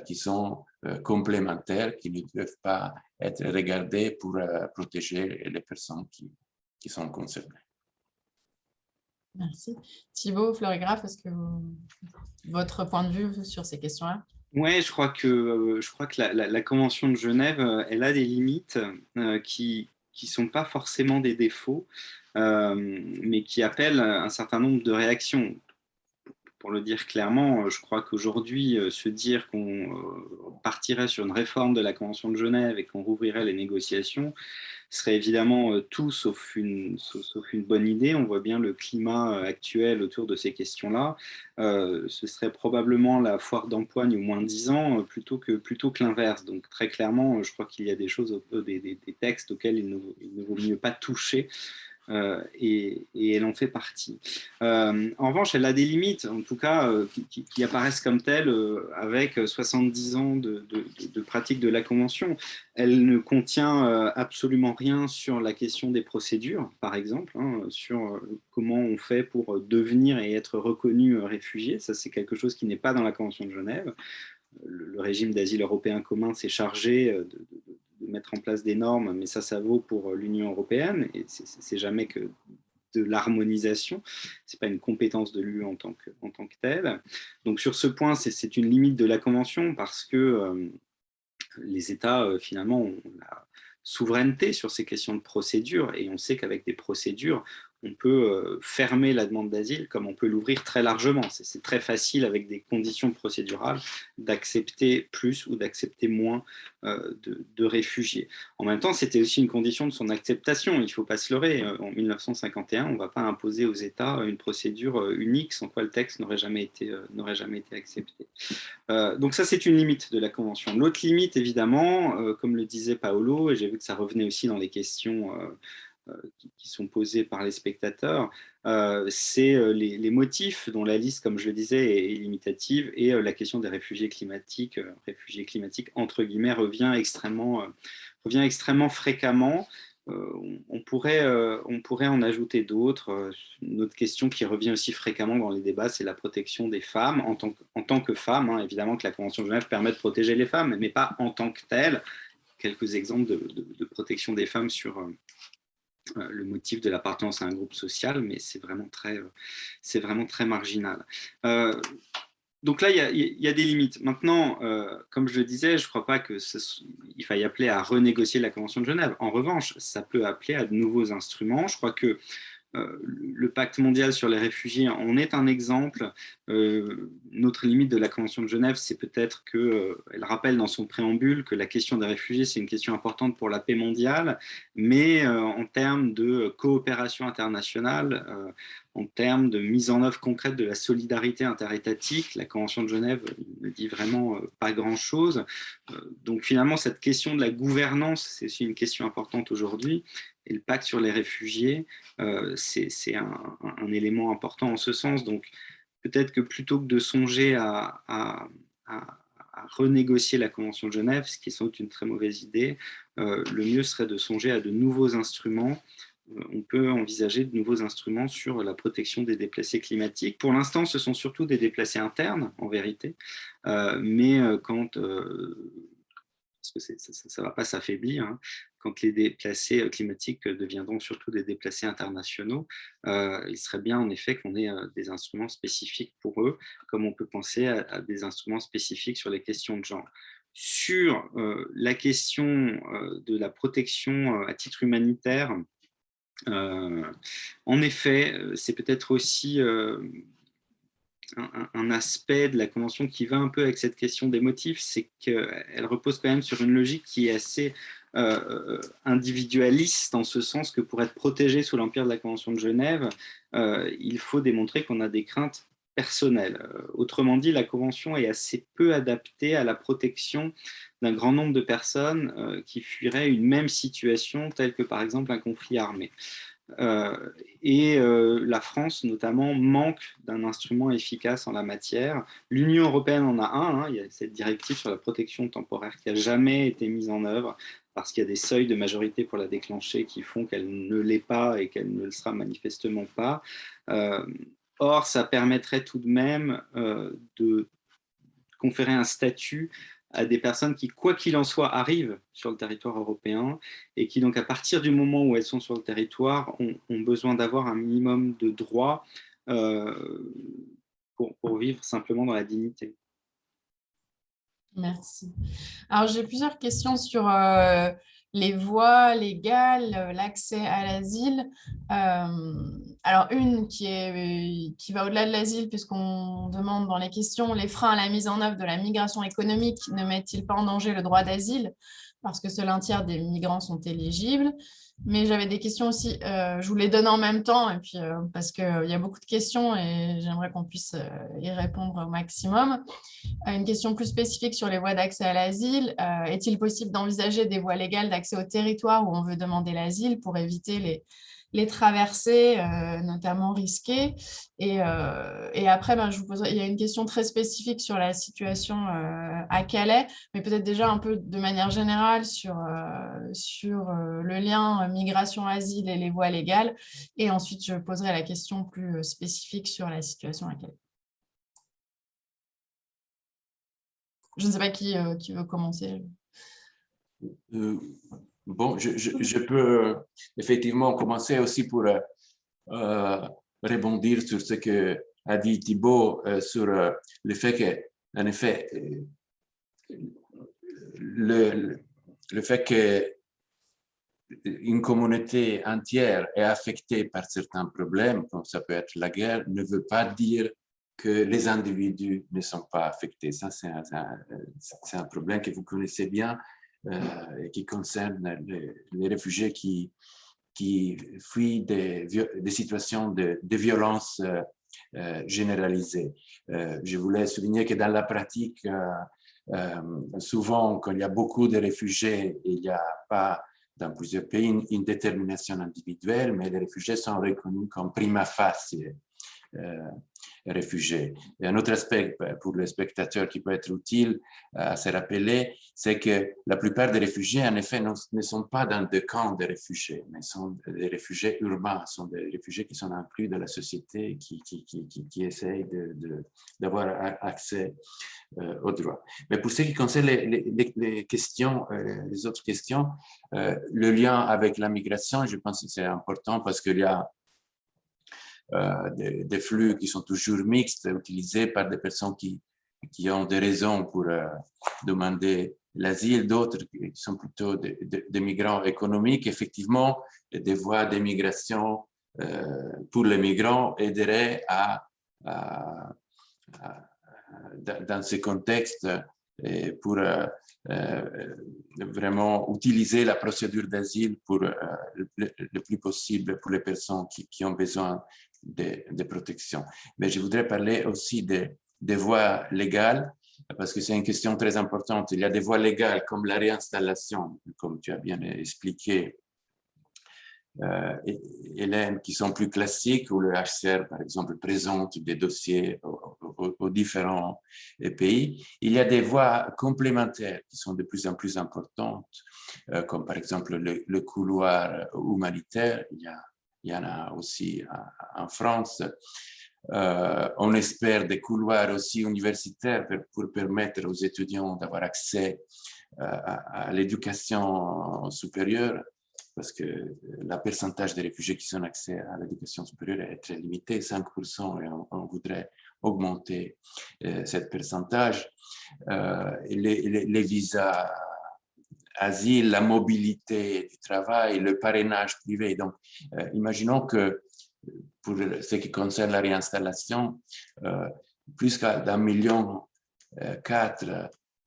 qui sont complémentaires, qui ne doivent pas être regardées pour protéger les personnes qui sont concernées. Merci. Thibaut, Florigraphe, est-ce que votre point de vue sur ces questions-là? Oui, je crois que la Convention de Genève, elle a des limites qui ne sont pas forcément des défauts, mais qui appellent un certain nombre de réactions. Pour le dire clairement, je crois qu'aujourd'hui, se dire qu'on partirait sur une réforme de la Convention de Genève et qu'on rouvrirait les négociations serait évidemment tout sauf une bonne idée. On voit bien le climat actuel autour de ces questions-là. Ce serait probablement la foire d'empoigne au moins 10 ans plutôt que l'inverse. Donc très clairement, je crois qu'il y a des choses, des textes auxquels il ne vaut mieux pas toucher. Et elle en fait partie. En revanche, elle a des limites, en tout cas, qui apparaissent comme telles avec 70 ans de pratique de la Convention. Elle ne contient absolument rien sur la question des procédures, par exemple, sur comment on fait pour devenir et être reconnu réfugié. Ça, c'est quelque chose qui n'est pas dans la Convention de Genève. Le régime d'asile européen commun s'est chargé de mettre en place des normes, mais ça vaut pour l'Union européenne, et c'est jamais que de l'harmonisation, c'est pas une compétence de l'UE en tant que telle. Donc sur ce point, c'est une limite de la Convention, parce que les États, finalement, ont la souveraineté sur ces questions de procédure, et on sait qu'avec des procédures, on peut fermer la demande d'asile comme on peut l'ouvrir très largement. C'est très facile avec des conditions procédurales d'accepter plus ou d'accepter moins de réfugiés. En même temps, c'était aussi une condition de son acceptation. Il ne faut pas se leurrer. En 1951, on ne va pas imposer aux États une procédure unique sans quoi le texte n'aurait jamais été accepté. Donc ça, c'est une limite de la Convention. L'autre limite, évidemment, comme le disait Paolo, et j'ai vu que ça revenait aussi dans les questions qui sont posées par les spectateurs, c'est les motifs dont la liste, comme je le disais, est limitative, et la question des réfugiés climatiques entre guillemets, revient extrêmement fréquemment. On pourrait en ajouter d'autres. Une autre question qui revient aussi fréquemment dans les débats, c'est la protection des femmes en tant que femmes. Hein. Évidemment que la Convention de Genève permet de protéger les femmes, mais pas en tant que telles. Quelques exemples de protection des femmes sur le motif de l'appartenance à un groupe social, mais c'est vraiment très marginal. Donc là, il y a des limites. Maintenant, comme je le disais, je ne crois pas qu'il faille appeler à renégocier la Convention de Genève. En revanche, ça peut appeler à de nouveaux instruments. Je crois que le pacte mondial sur les réfugiés en est un exemple. Notre limite de la Convention de Genève, c'est peut-être qu'elle rappelle dans son préambule que la question des réfugiés, c'est une question importante pour la paix mondiale, mais en termes de coopération internationale, en termes de mise en œuvre concrète de la solidarité interétatique, la Convention de Genève ne dit vraiment pas grand-chose. Donc finalement, cette question de la gouvernance, c'est aussi une question importante aujourd'hui. Et le pacte sur les réfugiés, c'est un élément important en ce sens. Donc peut-être que plutôt que de songer à renégocier la Convention de Genève, ce qui est sans doute une très mauvaise idée, le mieux serait de songer à de nouveaux instruments. On peut envisager de nouveaux instruments sur la protection des déplacés climatiques. Pour l'instant, ce sont surtout des déplacés internes, en vérité, mais parce que ça ne va pas s'affaiblir, hein. Quand les déplacés climatiques deviendront surtout des déplacés internationaux, il serait bien en effet qu'on ait des instruments spécifiques pour eux, comme on peut penser à des instruments spécifiques sur les questions de genre. Sur la question de la protection à titre humanitaire, en effet, c'est peut-être aussi un aspect de la Convention qui va un peu avec cette question des motifs, c'est qu'elle repose quand même sur une logique qui est assez individualiste, en ce sens que pour être protégé sous l'empire de la Convention de Genève, il faut démontrer qu'on a des craintes personnelles. Autrement dit, la Convention est assez peu adaptée à la protection d'un grand nombre de personnes qui fuiraient une même situation, telle que par exemple un conflit armé. La France, notamment, manque d'un instrument efficace en la matière. L'Union européenne en a un, hein, il y a cette directive sur la protection temporaire qui n'a jamais été mise en œuvre parce qu'il y a des seuils de majorité pour la déclencher qui font qu'elle ne l'est pas et qu'elle ne le sera manifestement pas. Or, ça permettrait tout de même de conférer un statut à des personnes qui, quoi qu'il en soit, arrivent sur le territoire européen et qui, donc, à partir du moment où elles sont sur le territoire, ont besoin d'avoir un minimum de droits pour vivre simplement dans la dignité. Merci. Alors, j'ai plusieurs questions sur les voies légales, l'accès à l'asile. Alors, une qui va au-delà de l'asile, puisqu'on demande dans les questions, les freins à la mise en œuvre de la migration économique ne mettent-ils pas en danger le droit d'asile? Parce que seul un tiers des migrants sont éligibles. Mais j'avais des questions aussi, je vous les donne en même temps, et puis, parce qu'il y a beaucoup de questions et j'aimerais qu'on puisse y répondre au maximum. Une question plus spécifique sur les voies d'accès à l'asile. Est-il possible d'envisager des voies légales d'accès au territoire où on veut demander l'asile pour éviter les traversées, notamment risquées? Et après, je vous poserai, il y a une question très spécifique sur la situation à Calais, mais peut-être déjà un peu de manière générale sur le lien migration-asile et les voies légales. Et ensuite, je poserai la question plus spécifique sur la situation à Calais. Je ne sais pas qui veut commencer. Bon, je peux effectivement commencer aussi pour rebondir sur ce que a dit Thibaut sur le fait que, en effet, le fait que une communauté entière est affectée par certains problèmes, comme ça peut être la guerre, ne veut pas dire que les individus ne sont pas affectés. Ça, c'est un problème que vous connaissez bien, qui concerne les réfugiés qui fuient des situations de violence généralisée. Je voulais souligner que dans la pratique, souvent, quand il y a beaucoup de réfugiés, il n'y a pas dans plusieurs pays une détermination individuelle, mais les réfugiés sont reconnus comme prima facie réfugiés. Et un autre aspect pour les spectateurs qui peut être utile à se rappeler, c'est que la plupart des réfugiés, en effet, ne sont pas dans des camps de réfugiés, mais sont des réfugiés urbains, sont des réfugiés qui sont inclus dans la société, qui essayent d'avoir accès aux droits. Mais pour ce qui concerne les questions, les autres questions, le lien avec la migration, je pense que c'est important parce qu'il y a des flux qui sont toujours mixtes, utilisés par des personnes qui ont des raisons pour demander l'asile, d'autres qui sont plutôt des migrants économiques. Effectivement, des voies d'émigration pour les migrants aideraient dans ce contexte pour vraiment utiliser la procédure d'asile pour le plus possible pour les personnes qui ont besoin de protection. Mais je voudrais parler aussi des voies légales, parce que c'est une question très importante. Il y a des voies légales comme la réinstallation, comme tu as bien expliqué, Hélène, qui sont plus classiques, où le HCR, par exemple, présente des dossiers aux différents pays. Il y a des voies complémentaires qui sont de plus en plus importantes, comme par exemple le couloir humanitaire. Il y en a aussi en France. On espère des couloirs aussi universitaires pour permettre aux étudiants d'avoir accès à l'éducation supérieure, parce que le pourcentage des réfugiés qui ont accès à l'éducation supérieure est très limité, 5%, et on voudrait augmenter ce pourcentage. Les visas asile, la mobilité du travail, le parrainage privé. Donc, imaginons que pour ce qui concerne la réinstallation, plus d'1,4 million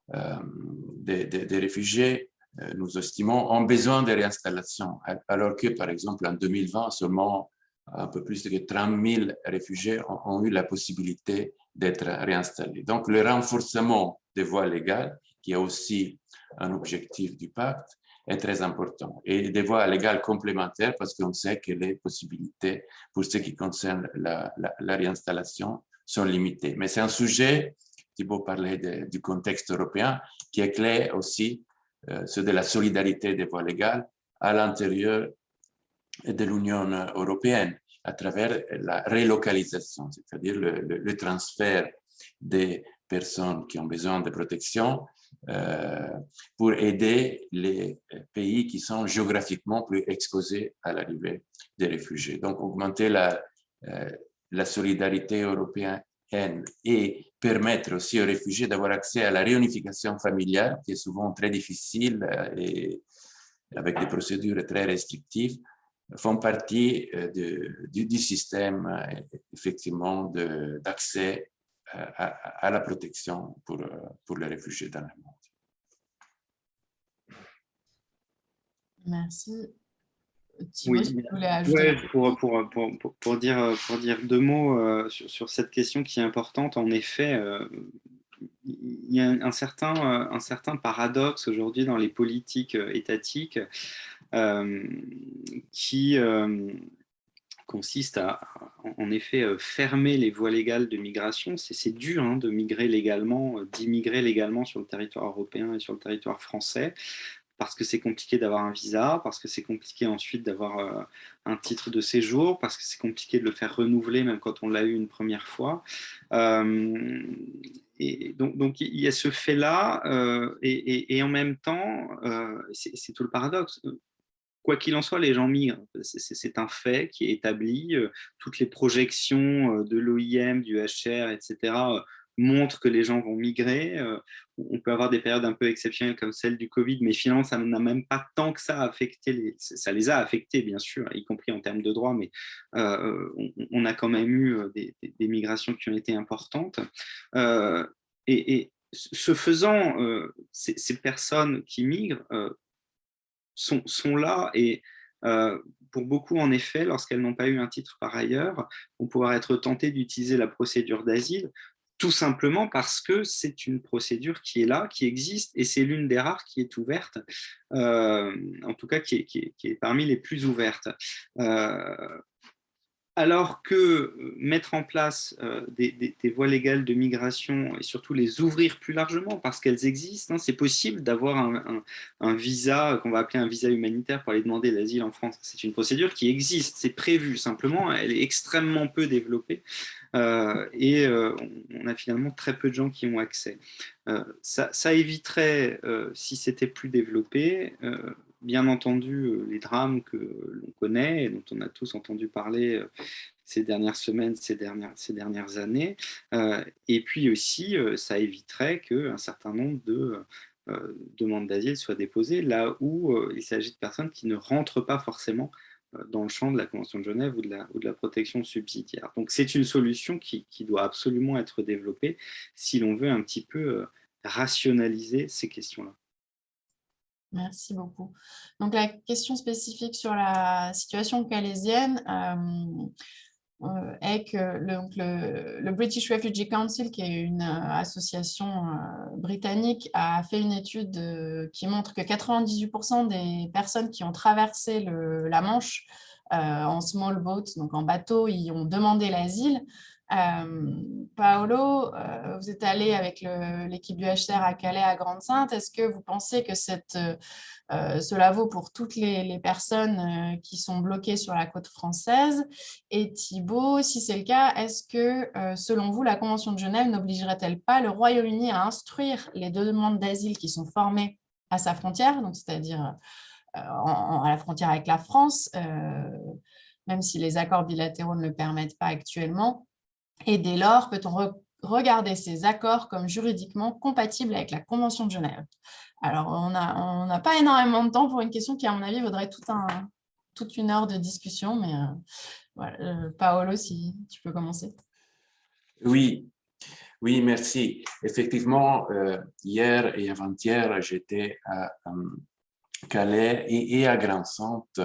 de réfugiés, nous estimons, ont besoin de réinstallation, alors que, par exemple, en 2020, seulement un peu plus de 30 000 réfugiés ont eu la possibilité d'être réinstallés. Donc, le renforcement des voies légales, qui est aussi un objectif du pacte, est très important. Et des voies légales complémentaires, parce qu'on sait que les possibilités pour ce qui concerne la réinstallation sont limitées. Mais c'est un sujet, Thibaut parlait du contexte européen, qui est clé aussi, ceux de la solidarité des voies légales à l'intérieur de l'Union européenne, à travers la relocalisation, c'est-à-dire le transfert des personnes qui ont besoin de protection pour aider les pays qui sont géographiquement plus exposés à l'arrivée des réfugiés. Donc, augmenter la solidarité européenne et permettre aussi aux réfugiés d'avoir accès à la réunification familiale, qui est souvent très difficile et avec des procédures très restrictives, font partie du système, effectivement, d'accès à la protection pour les réfugiés dans le monde. Merci. Thibaut, Oui, si tu voulais ajouter pour dire 2 mots sur cette question qui est importante, en effet, il y a un certain paradoxe aujourd'hui dans les politiques étatiques qui consiste à, en effet, fermer les voies légales de migration. C'est dur hein, de migrer légalement, d'immigrer légalement sur le territoire européen et sur le territoire français, parce que c'est compliqué d'avoir un visa, parce que c'est compliqué ensuite d'avoir un titre de séjour, parce que c'est compliqué de le faire renouveler même quand on l'a eu une première fois. Et donc il y a ce fait-là, et en même temps, c'est tout le paradoxe. Quoi qu'il en soit, les gens migrent. C'est un fait qui est établi. Toutes les projections de l'OIM, du HCR, etc., montrent que les gens vont migrer. On peut avoir des périodes un peu exceptionnelles comme celle du Covid, mais finalement, ça n'a même pas tant que ça affecté. Ça les a affectés, bien sûr, y compris en termes de droits, mais on a quand même eu des migrations qui ont été importantes. Et ce faisant, ces personnes qui migrent sont là et pour beaucoup, en effet, lorsqu'elles n'ont pas eu un titre par ailleurs, vont pouvoir être tentées d'utiliser la procédure d'asile tout simplement parce que c'est une procédure qui est là, qui existe, et c'est l'une des rares qui est ouverte, en tout cas qui est parmi les plus ouvertes. Alors que mettre en place des voies légales de migration et surtout les ouvrir plus largement parce qu'elles existent, hein, c'est possible d'avoir un visa qu'on va appeler un visa humanitaire pour aller demander l'asile en France. C'est une procédure qui existe, c'est prévu, simplement elle est extrêmement peu développée et on a finalement très peu de gens qui y ont accès. Ça éviterait, si c'était plus développé, bien entendu, les drames que l'on connaît et dont on a tous entendu parler ces dernières semaines, ces dernières années. Et puis aussi, ça éviterait qu'un certain nombre de demandes d'asile soient déposées là où il s'agit de personnes qui ne rentrent pas forcément dans le champ de la Convention de Genève ou de la protection subsidiaire. Donc c'est une solution qui doit absolument être développée si l'on veut un petit peu rationaliser ces questions-là. Merci beaucoup. Donc, la question spécifique sur la situation calaisienne est que le British Refugee Council, qui est une association britannique, a fait une étude qui montre que 98% des personnes qui ont traversé la Manche en small boat, donc en bateau, y ont demandé l'asile. Paolo, vous êtes allé avec l'équipe du HCR à Calais, à Grande-Synthe. Est-ce que vous pensez que cela vaut pour toutes les personnes qui sont bloquées sur la côte française? Et Thibaut, si c'est le cas, est-ce que, selon vous, la Convention de Genève n'obligerait-elle pas le Royaume-Uni à instruire les demandes d'asile qui sont formées à sa frontière, donc c'est-à-dire à la frontière avec la France, même si les accords bilatéraux ne le permettent pas actuellement? Et dès lors, peut-on regarder ces accords comme juridiquement compatibles avec la Convention de Genève? Alors, on n'a pas énormément de temps pour une question qui, à mon avis, vaudrait toute une heure de discussion, mais voilà. Paolo, si tu peux commencer. Oui, oui, merci. Effectivement, hier et avant-hier, j'étais à Calais et à Grande-Synthe,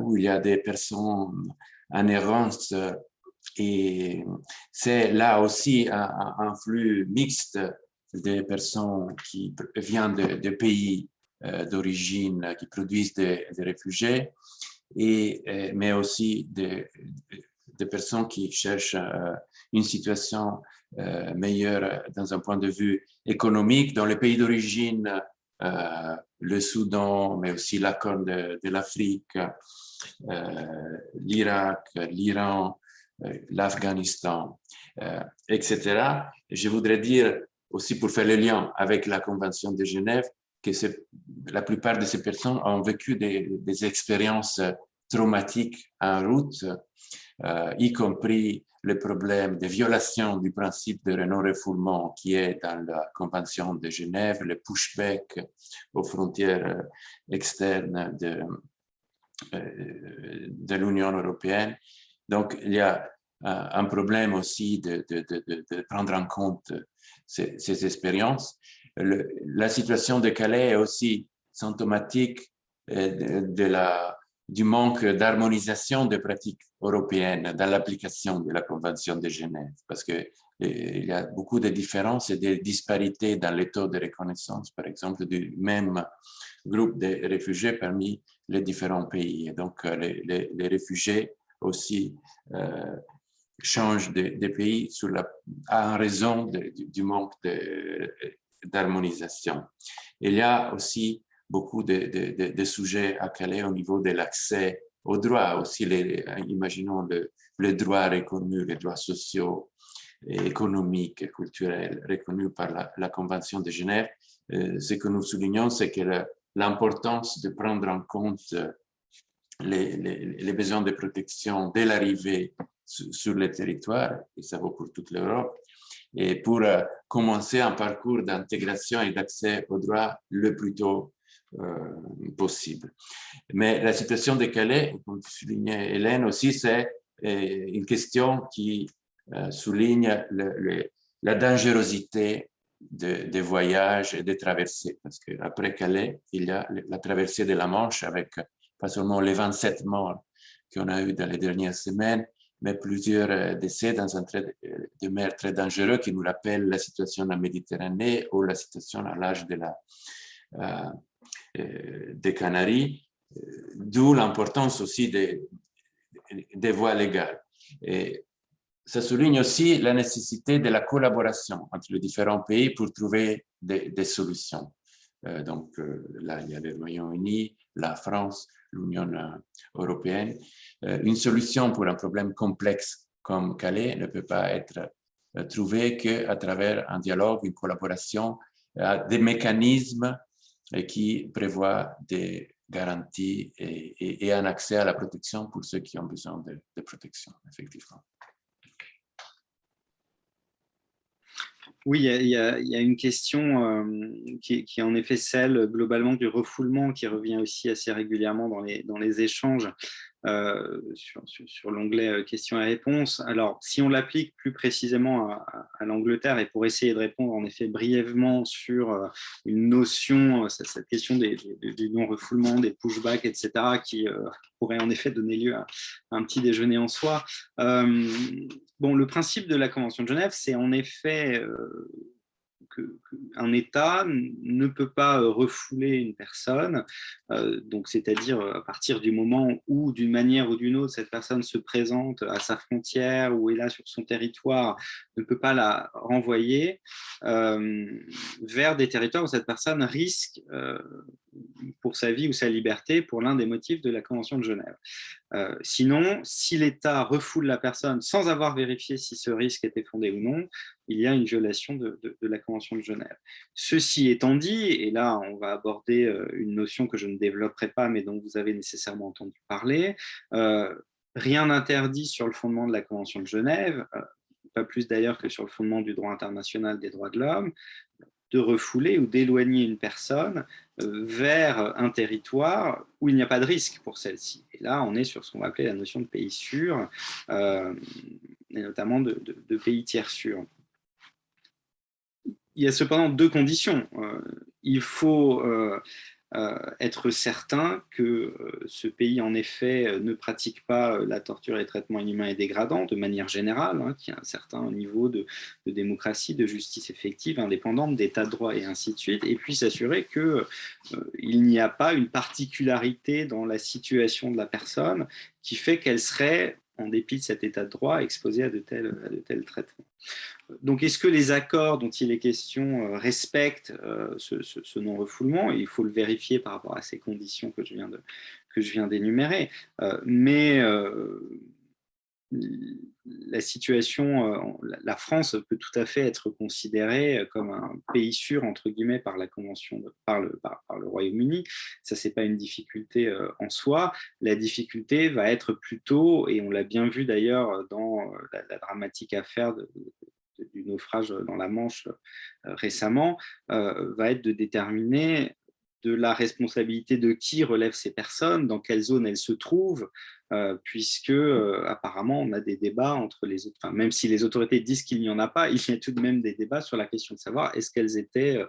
où il y a des personnes en errance. Et c'est là aussi un flux mixte des personnes qui viennent de pays d'origine, qui produisent des réfugiés, mais aussi des personnes qui cherchent une situation meilleure dans un point de vue économique. Dans les pays d'origine, le Soudan, mais aussi la Corne de l'Afrique, l'Irak, l'Iran, l'Afghanistan, etc. Je voudrais dire aussi, pour faire le lien avec la Convention de Genève, que la plupart de ces personnes ont vécu des expériences traumatiques en route, y compris le problème de violation du principe de non-refoulement qui est dans la Convention de Genève, le pushback aux frontières externes de l'Union européenne. Donc, il y a un problème aussi de prendre en compte ces expériences. La situation de Calais est aussi symptomatique du manque d'harmonisation des pratiques européennes dans l'application de la Convention de Genève, parce qu'il y a beaucoup de différences et de disparités dans les taux de reconnaissance, par exemple, du même groupe de réfugiés parmi les différents pays. Et donc, les réfugiés aussi changent de pays en raison du manque d'harmonisation. Il y a aussi beaucoup de sujets à Calais au niveau de l'accès aux droits, aussi imaginons les droits reconnus, les droits sociaux, économiques et culturels reconnus par la Convention de Genève. Ce que nous soulignons, c'est que l'importance de prendre en compte les besoins de protection dès l'arrivée sur le territoire, et ça vaut pour toute l'Europe, et pour commencer un parcours d'intégration et d'accès aux droits le plus tôt possible. Mais la situation de Calais, comme soulignait Hélène aussi, c'est une question qui souligne la dangerosité des voyages et des traversées, parce qu'après Calais, il y a la traversée de la Manche avec pas seulement les 27 morts qu'on a eu dans les dernières semaines, mais plusieurs décès dans un trait de mer très dangereux qui nous rappelle la situation de la Méditerranée ou la situation à l'âge des Canaries, d'où l'importance aussi des voies légales. Et ça souligne aussi la nécessité de la collaboration entre les différents pays pour trouver des solutions. Donc là, il y a le Royaume-Uni, la France, l'Union européenne. Une solution pour un problème complexe comme Calais ne peut pas être trouvée qu'à travers un dialogue, une collaboration, des mécanismes qui prévoient des garanties et un accès à la protection pour ceux qui ont besoin de protection, effectivement. Oui, il y a une question qui est en effet celle globalement du refoulement, qui revient aussi assez régulièrement dans les échanges sur l'onglet questions et réponses. Alors, si on l'applique plus précisément à l'Angleterre, et pour essayer de répondre en effet brièvement sur une notion, cette question du non-refoulement, des pushbacks, etc., qui pourrait en effet donner lieu à un petit déjeuner en soi. Bon, le principe de la Convention de Genève, c'est en effet qu'un État ne peut pas refouler une personne, donc c'est-à-dire à partir du moment où, d'une manière ou d'une autre, cette personne se présente à sa frontière ou est là sur son territoire, ne peut pas la renvoyer vers des territoires où cette personne risque pour sa vie ou sa liberté pour l'un des motifs de la Convention de Genève. Sinon, si l'État refoule la personne sans avoir vérifié si ce risque était fondé ou non, il y a une violation de la Convention de Genève. Ceci étant dit, et là on va aborder une notion que je ne développerai pas, mais dont vous avez nécessairement entendu parler, rien n'interdit sur le fondement de la Convention de Genève, pas plus d'ailleurs que sur le fondement du droit international des droits de l'homme, de refouler ou d'éloigner une personne vers un territoire où il n'y a pas de risque pour celle-ci. Et là, on est sur ce qu'on va appeler la notion de pays sûr, et notamment de pays tiers sûrs. Il y a cependant deux conditions. Il faut être certain que ce pays, en effet, ne pratique pas la torture et les traitements inhumains et dégradants de manière générale, qu'il y a un certain niveau de démocratie, de justice effective, indépendante, d'état de droit et ainsi de suite, et puis s'assurer qu'il n'y a pas une particularité dans la situation de la personne qui fait qu'elle serait, en dépit de cet état de droit, exposée à de tels traitements. Donc, est-ce que les accords dont il est question respectent ce non-refoulement? Il faut le vérifier par rapport à ces conditions que je viens d'énumérer. Mais la situation, la France peut tout à fait être considérée comme un pays sûr, entre guillemets, par la Convention, par le Royaume-Uni. Ça, c'est pas une difficulté en soi. La difficulté va être plutôt, et on l'a bien vu d'ailleurs dans la dramatique affaire du naufrage dans la Manche récemment, va être de déterminer de la responsabilité de qui relèvent ces personnes, dans quelle zone elles se trouvent, puisque apparemment on a des débats entre les autres, enfin, même si les autorités disent qu'il n'y en a pas, il y a tout de même des débats sur la question de savoir est-ce qu'elles étaient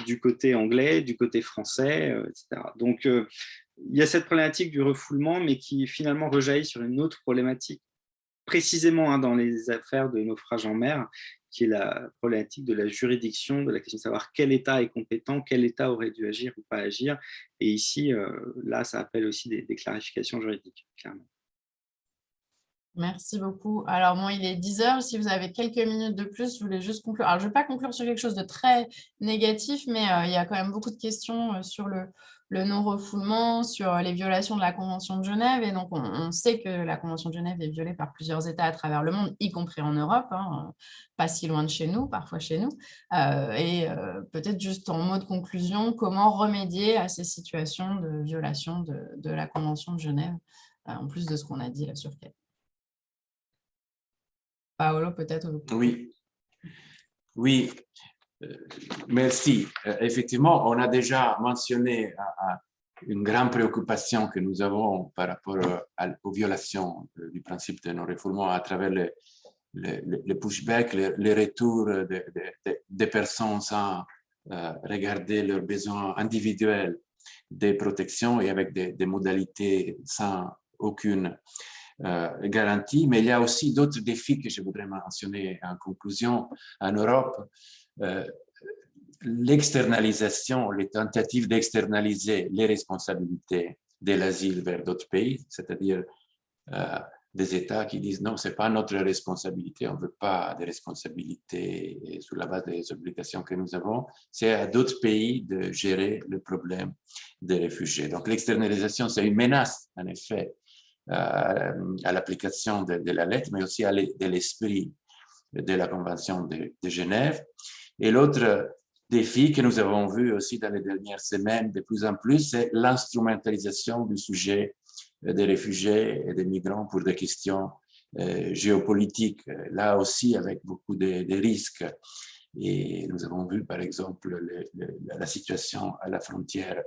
du côté anglais, du côté français, etc. Donc il y a cette problématique du refoulement, mais qui finalement rejaillit sur une autre problématique, précisément dans les affaires de naufrage en mer, qui est la problématique de la juridiction, de la question de savoir quel État est compétent, quel État aurait dû agir ou pas agir. Et ici, là, ça appelle aussi des clarifications juridiques, clairement. Merci beaucoup. Alors, bon, il est 10 heures. Si vous avez quelques minutes de plus, je voulais juste conclure. Alors, je ne vais pas conclure sur quelque chose de très négatif, mais il y a quand même beaucoup de questions sur le non-refoulement, sur les violations de la Convention de Genève. Et donc, on sait que la Convention de Genève est violée par plusieurs États à travers le monde, y compris en Europe, pas si loin de chez nous, parfois chez nous. Et peut-être juste en mot de conclusion, comment remédier à ces situations de violation de la Convention de Genève, en plus de ce qu'on a dit là sur Calais. Paolo, peut-être. Oui, merci. Effectivement, on a déjà mentionné une grande préoccupation que nous avons par rapport aux violations du principe de non-refoulement à travers les pushbacks, les retours des personnes sans regarder leurs besoins individuels de protection et avec des modalités sans aucune garantie, mais il y a aussi d'autres défis que je voudrais mentionner en conclusion. En Europe, l'externalisation, les tentatives d'externaliser les responsabilités de l'asile vers d'autres pays, c'est-à-dire des États qui disent non, ce n'est pas notre responsabilité, on ne veut pas des responsabilités sur la base des obligations que nous avons, c'est à d'autres pays de gérer le problème des réfugiés. Donc l'externalisation, c'est une menace, en effet, à l'application de la lettre, mais aussi de l'esprit de la Convention de Genève. Et l'autre défi que nous avons vu aussi dans les dernières semaines de plus en plus, c'est l'instrumentalisation du sujet des réfugiés et des migrants pour des questions géopolitiques, là aussi avec beaucoup de risques. Et nous avons vu, par exemple, la situation à la frontière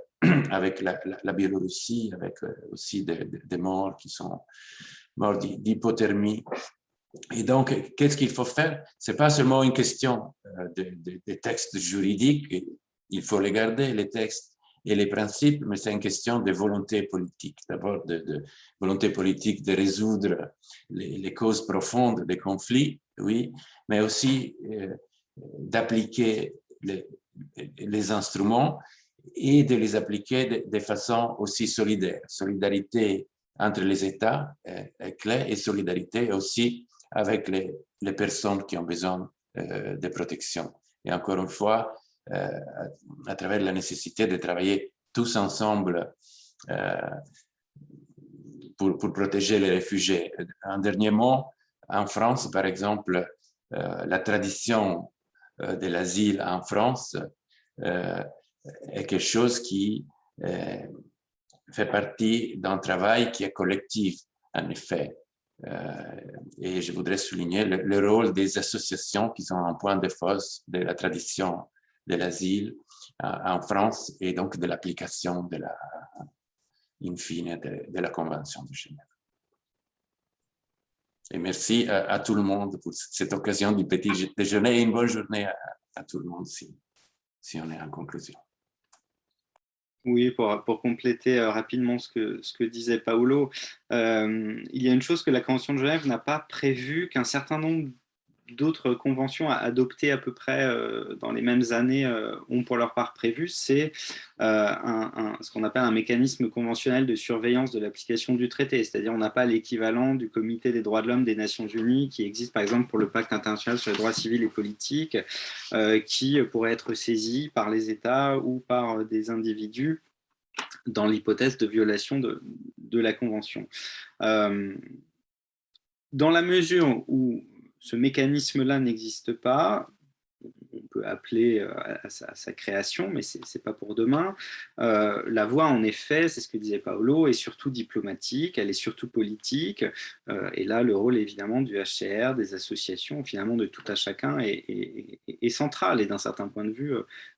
avec la Biélorussie, avec aussi des morts qui sont morts d'hypothermie. Et donc, qu'est-ce qu'il faut faire? Ce n'est pas seulement une question des textes juridiques, il faut les garder, les textes et les principes, mais c'est une question de volonté politique. D'abord, de volonté politique de résoudre les causes profondes des conflits, oui, mais aussi d'appliquer les instruments et de les appliquer de façon aussi solidaire. Solidarité entre les États est clé et solidarité aussi avec les personnes qui ont besoin de protection. Et encore une fois, à travers la nécessité de travailler tous ensemble pour protéger les réfugiés. Un dernier mot, en France, par exemple, la tradition de l'asile en France est quelque chose qui fait partie d'un travail qui est collectif, en effet. Et je voudrais souligner le rôle des associations qui sont un point de force de la tradition de l'asile en France et donc de l'application in fine de la Convention de Genève. Et merci à tout le monde pour cette occasion du petit déjeuner et une bonne journée à tout le monde si on est en conclusion. Oui, pour compléter rapidement ce que disait Paolo, il y a une chose que la Convention de Genève n'a pas prévu, qu'un certain nombre d'autres conventions adoptées à peu près dans les mêmes années ont pour leur part prévu, c'est ce qu'on appelle un mécanisme conventionnel de surveillance de l'application du traité. C'est-à-dire on n'a pas l'équivalent du Comité des droits de l'homme des Nations Unies qui existe par exemple pour le Pacte international sur les droits civils et politiques, qui pourrait être saisi par les États ou par des individus dans l'hypothèse de violation de la Convention. Dans la mesure où ce mécanisme-là n'existe pas, on peut appeler à sa création, mais ce n'est pas pour demain. La voie, en effet, c'est ce que disait Paolo, est surtout diplomatique, elle est surtout politique, et là, le rôle, évidemment, du HCR, des associations, finalement, de tout à chacun, est central, et d'un certain point de vue,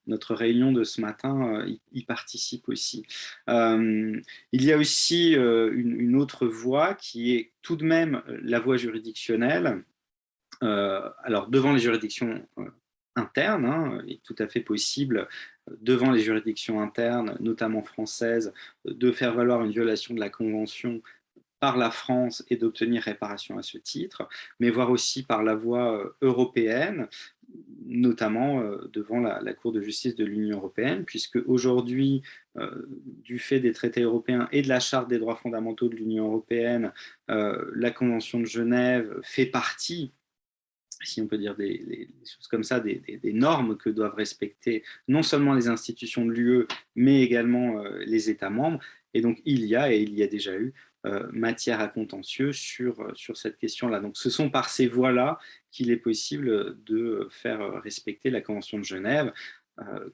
notre réunion de ce matin y participe aussi. Il y a aussi une autre voie qui est tout de même la voie juridictionnelle. Alors, devant les juridictions internes, il est tout à fait possible, devant les juridictions internes, notamment françaises, de faire valoir une violation de la Convention par la France et d'obtenir réparation à ce titre, mais voire aussi par la voie européenne, notamment devant la Cour de justice de l'Union européenne, puisque aujourd'hui, du fait des traités européens et de la Charte des droits fondamentaux de l'Union européenne, la Convention de Genève fait partie, si on peut dire des choses comme ça, des normes que doivent respecter non seulement les institutions de l'UE, mais également les États membres. Et donc, il y a déjà eu matière à contentieux sur cette question-là. Donc, ce sont par ces voies-là qu'il est possible de faire respecter la Convention de Genève,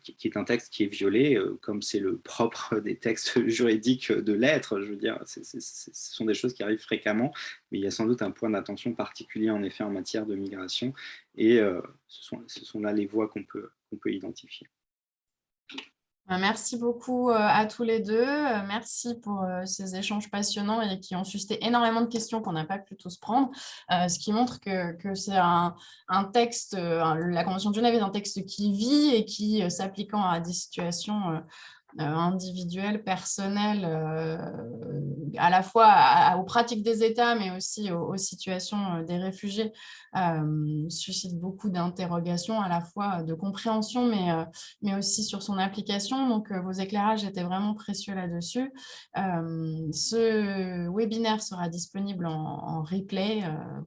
qui est un texte qui est violé, comme c'est le propre des textes juridiques de l'être. Je veux dire, ce sont des choses qui arrivent fréquemment, mais il y a sans doute un point d'attention particulier en effet en matière de migration, et ce sont là les voies qu'on peut identifier. Merci beaucoup à tous les deux. Merci pour ces échanges passionnants et qui ont suscité énormément de questions qu'on n'a pas pu tous prendre, ce qui montre que c'est un texte, la Convention de Genève est un texte qui vit et qui, s'appliquant à des situations individuelles, personnelles, à la fois aux pratiques des États, mais aussi aux situations des réfugiés, suscite beaucoup d'interrogations, à la fois de compréhension, mais aussi sur son application. Donc, vos éclairages étaient vraiment précieux là-dessus. Ce webinaire sera disponible en replay,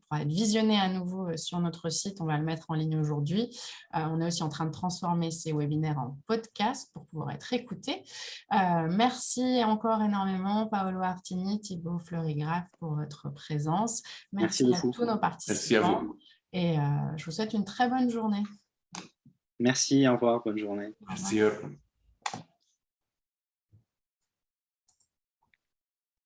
pourra être visionné à nouveau sur notre site. On va le mettre en ligne aujourd'hui. On est aussi en train de transformer ces webinaires en podcast pour pouvoir être écoutés. Merci encore énormément, Paolo Artini, Thibaut Fleurigraphe, pour votre présence. Merci à tous nos participants. Merci à vous. Et je vous souhaite une très bonne journée. Merci, au revoir, bonne journée. Merci.